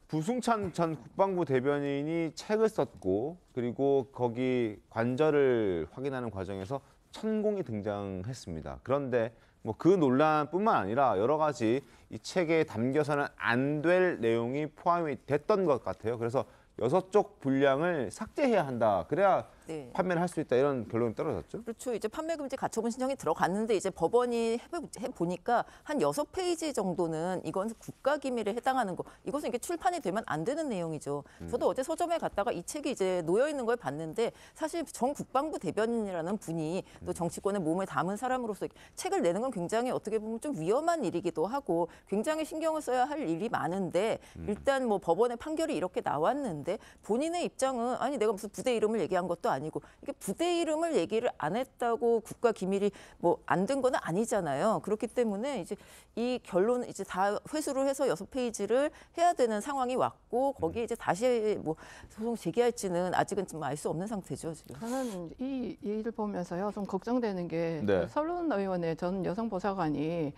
부승찬 전 국방부 대변인이 책을 썼고 그리고 거기 관절을 확인하는 과정에서 천공이 등장했습니다. 그런데 뭐 그 논란뿐만 아니라 여러 가지 이 책에 담겨서는 안 될 내용이 포함이 됐던 것 같아요. 그래서 6쪽 분량을 삭제해야 한다. 그래야 판매를 할 수 있다. 이런 결론이 떨어졌죠. 그렇죠. 이제 판매금지 가처분 신청이 들어갔는데 이제 법원이 해보니까 한 6페이지 정도는 이건 국가기밀에 해당하는 거. 이것은 이게 출판이 되면 안 되는 내용이죠. 저도 어제 서점에 갔다가 이 책이 이제 놓여 있는 걸 봤는데 사실 전 국방부 대변인이라는 분이 또 정치권의 몸을 담은 사람으로서 책을 내는 건 굉장히 어떻게 보면 좀 위험한 일이기도 하고 굉장히 신경을 써야 할 일이 많은데 일단 뭐 법원의 판결이 이렇게 나왔는데 본인의 입장은 아니 내가 무슨 부대 이름을 얘기한 것도 아니고 이게 부대 이름을 얘기를 안 했다고 국가 기밀이 뭐 안 된 거는 아니잖아요. 그렇기 때문에 이제 이 결론 이제 다 회수를 해서 6페이지를 해야 되는 상황이 왔고 거기에 이제 다시 뭐 소송 제기할지는 아직은 좀 알 수 없는 상태죠 지금. 저는 이 일을 보면서요 좀 걱정되는 게 네. 설론 의원의 전 여성 보좌관이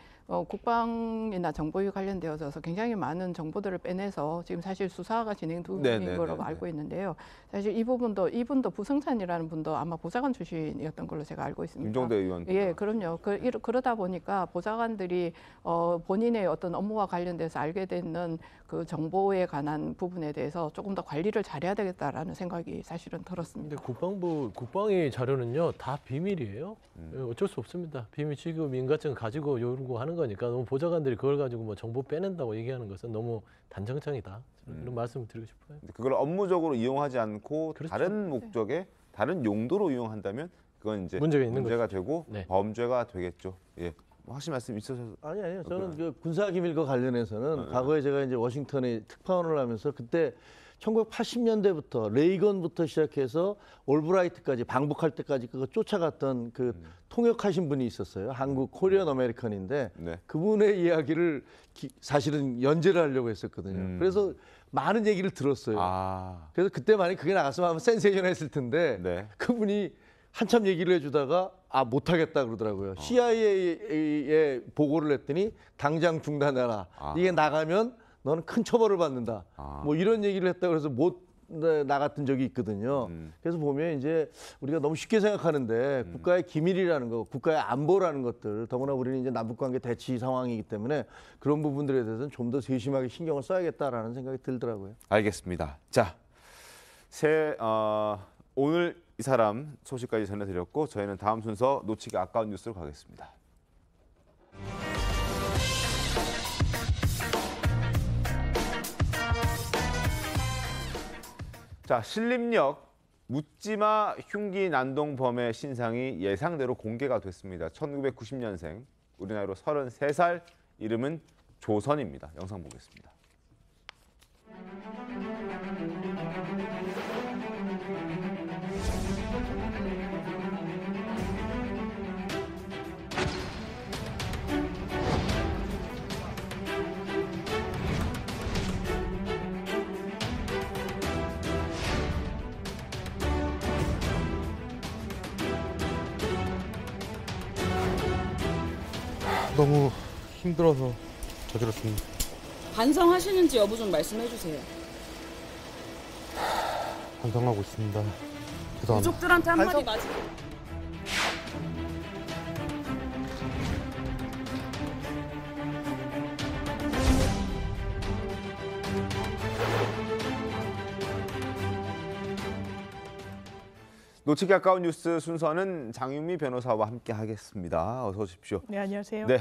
국방이나 정보에 관련되어서 굉장히 많은 정보들을 빼내서 지금 사실 수사가 진행 중인 걸로 알고 있는데요. 사실 이분도 부승찬이라는 분도 아마 보좌관 출신이었던 걸로 제가 알고 있습니다. 김종대 의원. 예, 그럼요. 그러다 보니까 보좌관들이 본인의 어떤 업무와 관련돼서 알게 되는 그 정보에 관한 부분에 대해서 조금 더 관리를 잘해야 되겠다라는 생각이 사실은 들었습니다. 근데 국방의 자료는요 다 비밀이에요. 어쩔 수 없습니다. 비밀 취급 인가증 가지고 요구하는 하는 거니까 너무 보좌관들이 그걸 가지고 뭐 정보 빼낸다고 얘기하는 것은 너무 단정성이다. 이런 말씀을 드리고 싶어요. 그걸 업무적으로 이용하지 않고 그렇죠. 다른 목적에 다른 용도로 이용한다면 그건 이제 문제가 되고 범죄가 되겠죠. 예. 하실 말씀 있으셔서 아니요. 저는 그 군사기밀과 관련해서는 과거에 제가 이제 워싱턴에 특파원을 하면서 그때 1980년대부터 레이건부터 시작해서 올브라이트까지 방북할 때까지 그거 쫓아갔던 그 통역하신 분이 있었어요. 한국 코리안 아메리칸인데 그분의 이야기를 사실은 연재를 하려고 했었거든요. 그래서 많은 얘기를 들었어요. 그래서 그때 만약 그게 나갔으면 아마 센세이션 했을 텐데 그분이 한참 얘기를 해주다가 못하겠다 그러더라고요. CIA에 보고를 했더니 당장 중단해라. 이게 나가면 너는 큰 처벌을 받는다. 뭐 이런 얘기를 했다고 그래서 못 나갔던 적이 있거든요. 그래서 보면 이제 우리가 너무 쉽게 생각하는데 국가의 기밀이라는 거, 국가의 안보라는 것들, 더구나 우리는 이제 남북관계 대치 상황이기 때문에 그런 부분들에 대해서는 좀 더 세심하게 신경을 써야겠다라는 생각이 들더라고요. 알겠습니다. 자, 오늘 이 사람 소식까지 전해드렸고 저희는 다음 순서 놓치기 아까운 뉴스로 가겠습니다. 자, 신림역 묻지마 흉기 난동범의 신상이 예상대로 공개가 됐습니다. 1990년생, 우리 나이로 33살, 이름은 조선입니다. 영상 보겠습니다. 너무 힘들어서 저질렀습니다. 반성하시는지 여부 좀 말씀해 주세요. 반성하고 있습니다. 죄송합니다. 가족들한테 한마디 마지. 놓치기 아까운 뉴스 순서는 장윤미 변호사와 함께 하겠습니다. 어서 오십시오. 네, 안녕하세요. 네,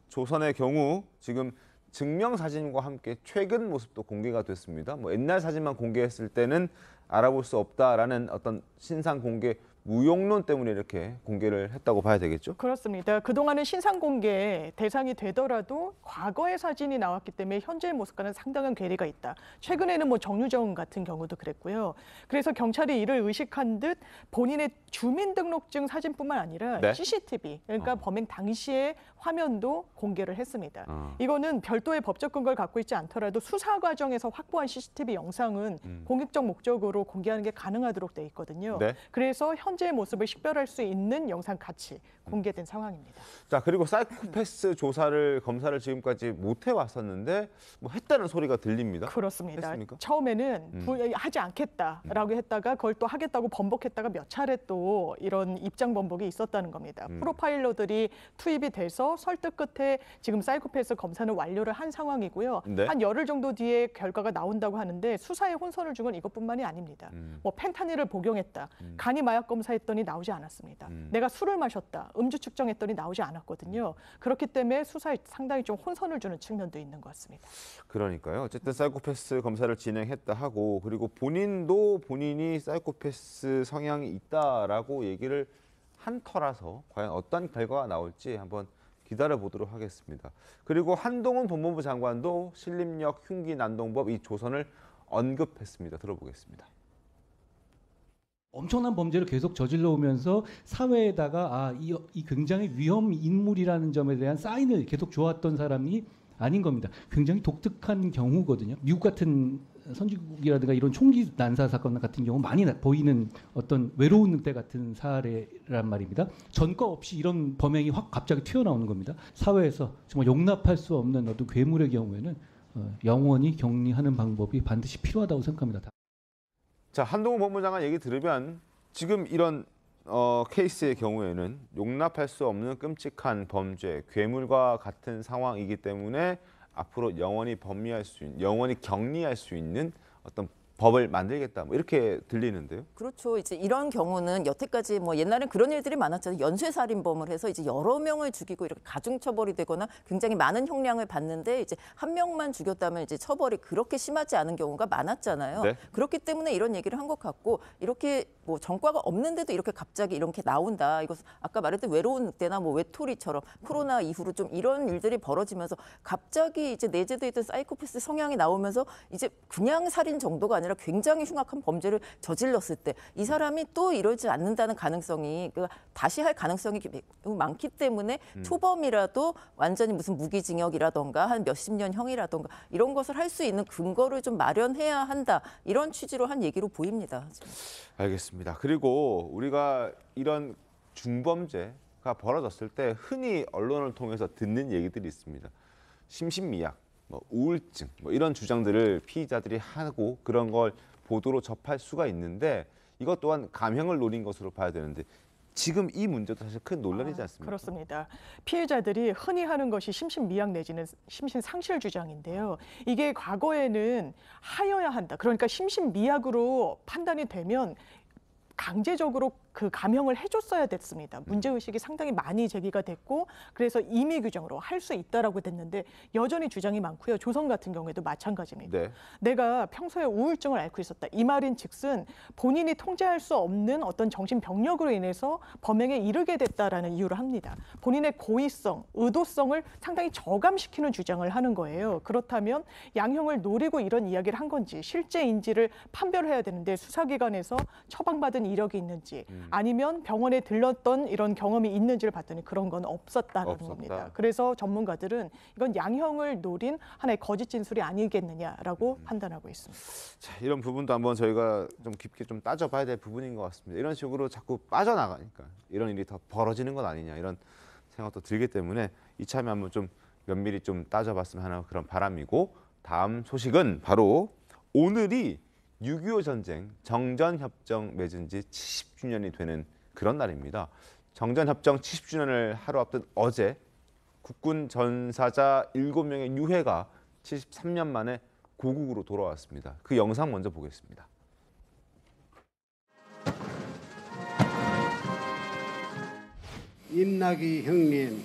조선의 경우 지금 증명사진과 함께 최근 모습도 공개가 됐습니다. 뭐 옛날 사진만 공개했을 때는 알아볼 수 없다라는 어떤 신상 공개 무용론 때문에 이렇게 공개를 했다고 봐야 되겠죠? 그렇습니다. 그동안은 신상 공개 대상이 되더라도 과거의 사진이 나왔기 때문에 현재의 모습과는 상당한 괴리가 있다. 최근에는 뭐 정유정 같은 경우도 그랬고요. 그래서 경찰이 이를 의식한 듯 본인의 주민등록증 사진뿐만 아니라 네? CCTV, 그러니까 범행 당시의 화면도 공개를 했습니다. 이거는 별도의 법적 근거를 갖고 있지 않더라도 수사 과정에서 확보한 CCTV 영상은 공익적 목적으로 공개하는 게 가능하도록 돼 있거든요. 네. 그래서 현재의 모습을 식별할 수 있는 영상 같이 공개된 상황입니다. 자, 그리고 사이코패스 조사를 검사를 지금까지 못 해왔었는데 뭐 했다는 소리가 들립니다. 그렇습니다. 했습니까? 처음에는 하지 않겠다라고 했다가 그걸 또 하겠다고 번복했다가 몇 차례 또 이런 입장 번복이 있었다는 겁니다. 프로파일러들이 투입이 돼서 설득 끝에 지금 사이코패스 검사는 완료를 한 상황이고요. 네. 한 열흘 정도 뒤에 결과가 나온다고 하는데 수사에 혼선을 준 건 이것뿐만이 아닙니다. 뭐 펜타닐을 복용했다, 간이 마약 검사했더니 나오지 않았습니다. 내가 술을 마셨다, 음주 측정했더니 나오지 않았거든요. 그렇기 때문에 수사에 상당히 좀 혼선을 주는 측면도 있는 것 같습니다. 그러니까요. 어쨌든 사이코패스 검사를 진행했다 하고, 그리고 본인도 본인이 사이코패스 성향이 있다라고 얘기를 한 터라서 과연 어떤 결과가 나올지 한번 기다려보도록 하겠습니다. 그리고 한동훈 법무부 장관도 신림역 흉기 난동법 이 조선을 언급했습니다. 들어보겠습니다. 엄청난 범죄를 계속 저질러 오면서 사회에다가 이 굉장히 위험 인물이라는 점에 대한 사인을 계속 줘왔던 사람이 아닌 겁니다. 굉장히 독특한 경우거든요. 미국 같은 선진국이라든가 이런 총기 난사 사건 같은 경우 많이 보이는 어떤 외로운 늑대 같은 사례란 말입니다. 전과 없이 이런 범행이 확 갑자기 튀어나오는 겁니다. 사회에서 정말 용납할 수 없는 어떤 괴물의 경우에는 영원히 격리하는 방법이 반드시 필요하다고 생각합니다. 자, 한동훈 법무장관 얘기 들으면 지금 이런 케이스의 경우에는 용납할 수 없는 끔찍한 범죄, 괴물과 같은 상황이기 때문에 앞으로 영원히 격리할 수 있는 어떤 법을 만들겠다, 뭐 이렇게 들리는데요. 그렇죠. 이제 이런 경우는 여태까지 뭐 옛날엔 그런 일들이 많았잖아요. 연쇄살인범을 해서 이제 여러 명을 죽이고 이렇게 가중처벌이 되거나 굉장히 많은 형량을 받는데 이제 한 명만 죽였다면 이제 처벌이 그렇게 심하지 않은 경우가 많았잖아요. 네. 그렇기 때문에 이런 얘기를 한 것 같고, 이렇게 뭐 전과가 없는데도 이렇게 갑자기 이렇게 나온다. 이거 아까 말했던 외로운 늑대나 뭐 외톨이처럼 코로나 이후로 좀 이런 일들이 벌어지면서 갑자기 이제 내재돼 있던 사이코패스 성향이 나오면서 이제 그냥 살인 정도가 아니라 굉장히 흉악한 범죄를 저질렀을 때 이 사람이 또 이러지 않는다는 가능성이, 다시 할 가능성이 많기 때문에 초범이라도 완전히 무슨 무기징역이라던가 한 몇십 년 형이라던가 이런 것을 할 수 있는 근거를 좀 마련해야 한다, 이런 취지로 한 얘기로 보입니다. 알겠습니다. 그리고 우리가 이런 중범죄가 벌어졌을 때 흔히 언론을 통해서 듣는 얘기들이 있습니다. 심신미약, 뭐 우울증, 뭐 이런 주장들을 피의자들이 하고 그런 걸 보도로 접할 수가 있는데, 이것 또한 감형을 노린 것으로 봐야 되는데 지금 이 문제도 사실 큰 논란이지 않습니까? 그렇습니다. 피해자들이 흔히 하는 것이 심신미약 내지는 심신상실 주장인데요. 이게 과거에는 하여야 한다, 그러니까 심신미약으로 판단이 되면 강제적으로 그 감형을 해줬어야 됐습니다. 문제의식이 상당히 많이 제기가 됐고 그래서 임의 규정으로 할 수 있다라고 됐는데 여전히 주장이 많고요. 조선 같은 경우에도 마찬가지입니다. 네. 내가 평소에 우울증을 앓고 있었다. 이 말인 즉슨 본인이 통제할 수 없는 어떤 정신병력으로 인해서 범행에 이르게 됐다라는 이유를 합니다. 본인의 고의성, 의도성을 상당히 저감시키는 주장을 하는 거예요. 그렇다면 양형을 노리고 이런 이야기를 한 건지 실제인지를 판별해야 되는데 수사기관에서 처방받은 이력이 있는지 아니면 병원에 들렀던 이런 경험이 있는지를 봤더니 그런 건 없었다는 겁니다. 그래서 전문가들은 이건 양형을 노린 하나의 거짓 진술이 아니겠느냐라고 판단하고 있습니다. 자, 이런 부분도 한번 저희가 좀 깊게 좀 따져봐야 될 부분인 것 같습니다. 이런 식으로 자꾸 빠져나가니까 이런 일이 더 벌어지는 건 아니냐 이런 생각도 들기 때문에 이참에 한번 좀 면밀히 좀 따져봤으면 하는 그런 바람이고 다음 소식은 바로 오늘이 6.25 전쟁 정전협정 맺은 지 70주년이 되는 그런 날입니다. 정전협정 70주년을 하루 앞둔 어제 국군 전사자 7명의 유해가 73년 만에 고국으로 돌아왔습니다. 그 영상 먼저 보겠습니다. 임나기 형님,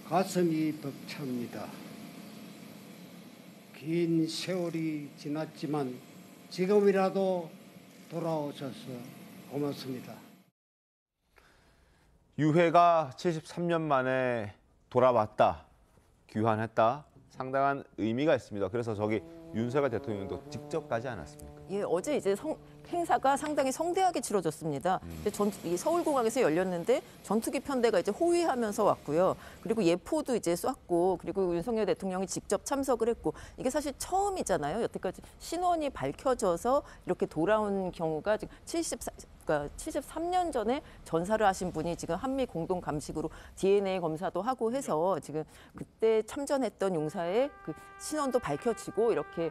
가슴이 벅찹니다. 긴 세월이 지났지만 지금이라도 돌아오셔서 고맙습니다. 유해가 73년 만에 돌아왔다, 귀환했다. 상당한 의미가 있습니다. 그래서 저기 윤석열 대통령도 직접 가지 않았습니까? 예, 어제 이제 행사가 상당히 성대하게 치러졌습니다. 이 서울공항에서 열렸는데 전투기 편대가 이제 호위하면서 왔고요. 그리고 예포도 이제 쐈고, 그리고 윤석열 대통령이 직접 참석을 했고, 이게 사실 처음이잖아요. 여태까지 신원이 밝혀져서 이렇게 돌아온 경우가 지금 73년 전에 전사를 하신 분이 지금 한미 공동 감식으로 DNA 검사도 하고 해서 지금 그때 참전했던 용사의 그 신원도 밝혀지고 이렇게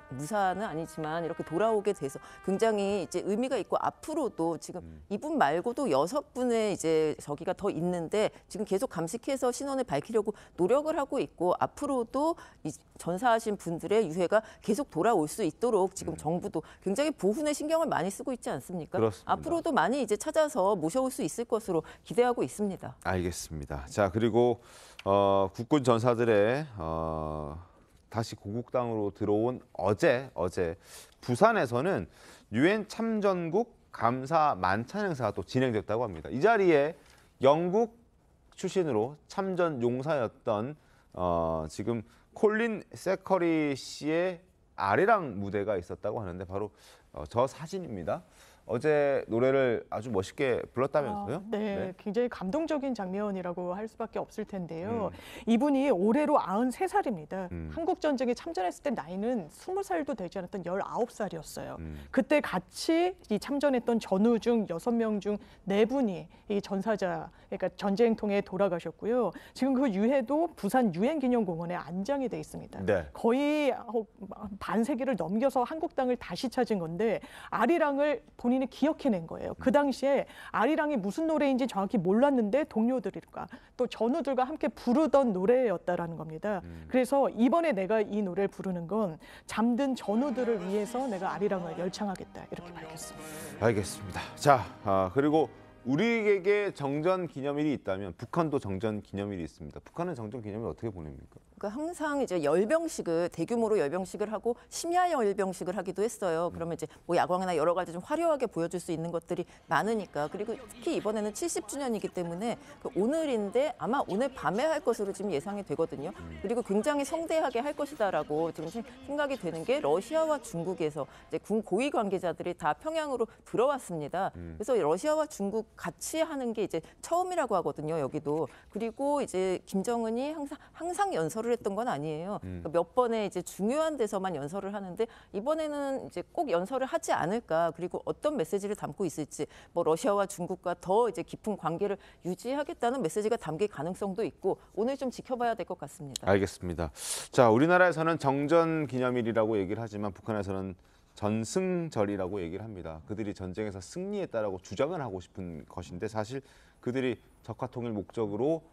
무사는 아니지만 이렇게 돌아오게 돼서 굉장히 이제 의미가 있고, 앞으로도 지금 이분 말고도 6분의 이제 저기가 더 있는데 지금 계속 감식해서 신원을 밝히려고 노력을 하고 있고, 앞으로도 이 전사하신 분들의 유해가 계속 돌아올 수 있도록 지금 정부도 굉장히 보훈에 신경을 많이 쓰고 있지 않습니까? 그렇습니다. 앞으로도 많이 이제 찾아서 모셔올 수 있을 것으로 기대하고 있습니다. 알겠습니다. 자, 그리고 국군 전사들의 다시 고국 땅으로 들어온 어제 부산에서는 유엔 참전국 감사 만찬 행사가 또 진행됐다고 합니다. 이 자리에 영국 출신으로 참전 용사였던 지금 콜린 세커리 씨의 아리랑 무대가 있었다고 하는데 바로 저 사진입니다. 어제 노래를 아주 멋있게 불렀다면서요? 네, 굉장히 감동적인 장면이라고 할 수밖에 없을 텐데요. 이분이 올해로 93살입니다. 한국전쟁에 참전했을 때 나이는 20살도 되지 않았던 19살이었어요. 그때 같이 이 참전했던 전우 중 6명 중 4분이 이 전사자, 그러니까 전쟁통에 돌아가셨고요. 지금 그 유해도 부산 유엔기념공원에 안장이 돼 있습니다. 네. 거의 반세기를 넘겨서 한국 땅을 다시 찾은 건데 아리랑을 본인이 기억해낸 거예요. 그 당시에 아리랑이 무슨 노래인지 정확히 몰랐는데 동료들과 또 전우들과 함께 부르던 노래였다라는 겁니다. 그래서 이번에 내가 이 노래를 부르는 건 잠든 전우들을 위해서 내가 아리랑을 열창하겠다 이렇게 밝혔습니다. 알겠습니다. 자, 그리고 우리에게 정전 기념일이 있다면 북한도 정전 기념일이 있습니다. 북한은 정전 기념일 어떻게 보냅니까? 그러니까 항상 이제 열병식을 대규모로 열병식을 하고 심야 열병식을 하기도 했어요. 그러면 이제 뭐 야광이나 여러 가지 좀 화려하게 보여줄 수 있는 것들이 많으니까. 그리고 특히 이번에는 70주년이기 때문에 오늘인데 아마 오늘 밤에 할 것으로 지금 예상이 되거든요. 그리고 굉장히 성대하게 할 것이다라고 지금 생각이 되는 게 러시아와 중국에서 이제 군 고위 관계자들이 다 평양으로 들어왔습니다. 그래서 러시아와 중국 같이 하는 게 이제 처음이라고 하거든요. 여기도. 그리고 이제 김정은이 항상 연설을 했던 건 아니에요. 그러니까 몇 번의 이제 중요한 데서만 연설을 하는데 이번에는 이제 꼭 연설을 하지 않을까. 그리고 어떤 메시지를 담고 있을지, 뭐 러시아와 중국과 더 이제 깊은 관계를 유지하겠다는 메시지가 담길 가능성도 있고 오늘 좀 지켜봐야 될 것 같습니다. 알겠습니다. 자, 우리나라에서는 정전 기념일이라고 얘기를 하지만 북한에서는 전승절이라고 얘기를 합니다. 그들이 전쟁에서 승리했다라고 주장을 하고 싶은 것인데 사실 그들이 적화통일 목적으로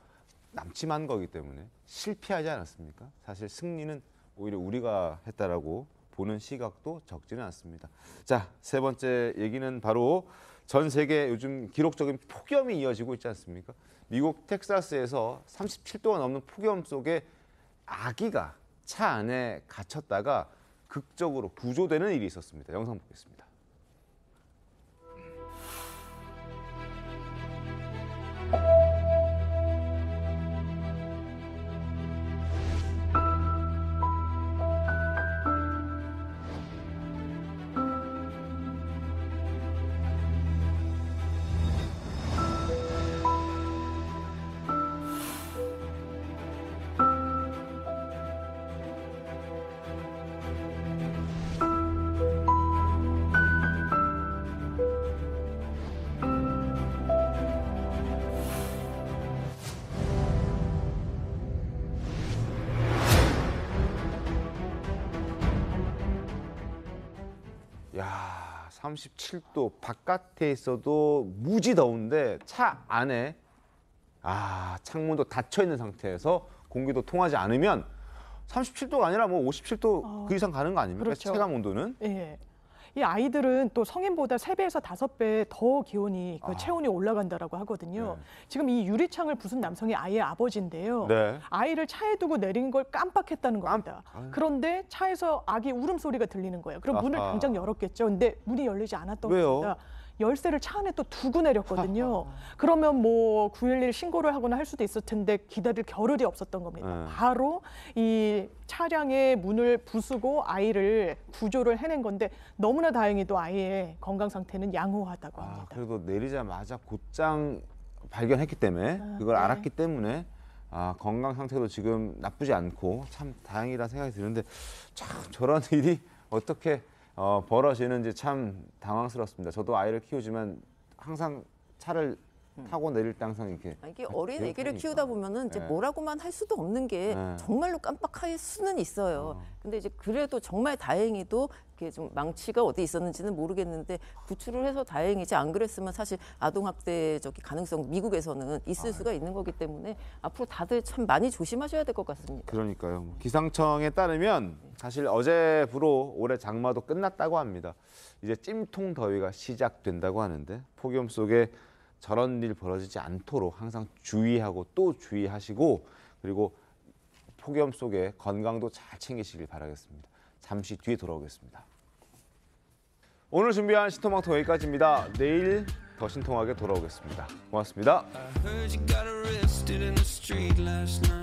남침한 거기 때문에 실패하지 않았습니까? 사실 승리는 오히려 우리가 했다라고 보는 시각도 적지는 않습니다. 자, 세 번째 얘기는 바로 전 세계 요즘 기록적인 폭염이 이어지고 있지 않습니까? 미국 텍사스에서 37도가 넘는 폭염 속에 아기가 차 안에 갇혔다가 극적으로 구조되는 일이 있었습니다. 영상 보겠습니다. 야, 37도 바깥에 있어도 무지 더운데 차 안에 창문도 닫혀 있는 상태에서 공기도 통하지 않으면 37도가 아니라 뭐 57도 그 이상 가는 거 아닙니까? 그렇죠. 체감 온도는? 예. 이 아이들은 또 성인보다 3배에서 5배 더 기온이 체온이 올라간다라고 하거든요. 네. 지금 이 유리창을 부순 남성이 아이의 아버지인데요. 네. 아이를 차에 두고 내린 걸 깜빡했다는 겁니다. 그런데 차에서 아기 울음소리가 들리는 거예요. 그럼 문을 아하. 당장 열었겠죠. 근데 문이 열리지 않았던 왜요? 겁니다. 열쇠를 차 안에 또 두고 내렸거든요. 그러면 뭐 911 신고를 하거나 할 수도 있을 텐데 기다릴 겨를이 없었던 겁니다. 네. 바로 이 차량의 문을 부수고 아이를 구조를 해낸 건데 너무나 다행히도 아이의 건강 상태는 양호하다고 합니다. 그래도 내리자마자 곧장 발견했기 때문에 그걸 네. 알았기 때문에 건강 상태도 지금 나쁘지 않고 참 다행이라는 생각이 드는데 참 저런 일이 어떻게 벌어지는지 참 당황스럽습니다. 저도 아이를 키우지만 항상 차를 타고 내릴 때 항상 이렇게 이게 어린 아기를 키우다 보면은 이제 네. 뭐라고만 할 수도 없는 게 네. 정말로 깜빡할 수는 있어요. 근데 이제 그래도 정말 다행히도 이렇게 좀 망치가 어디 있었는지는 모르겠는데 구출을 해서 다행이지 안 그랬으면 사실 아동학대 가능성 미국에서는 있을 수가 있는 거기 때문에 앞으로 다들 참 많이 조심하셔야 될 것 같습니다. 그러니까요. 기상청에 따르면 사실 어제부로 올해 장마도 끝났다고 합니다. 이제 찜통 더위가 시작된다고 하는데 폭염 속에 저런 일 벌어지지 않도록 항상 주의하고 또 주의하시고 그리고 폭염 속에 건강도 잘 챙기시길 바라겠습니다. 잠시 뒤에 돌아오겠습니다. 오늘 준비한 신통방통 여기까지입니다. 내일 더 신통하게 돌아오겠습니다. 고맙습니다. I heard you got arrested in the street last night.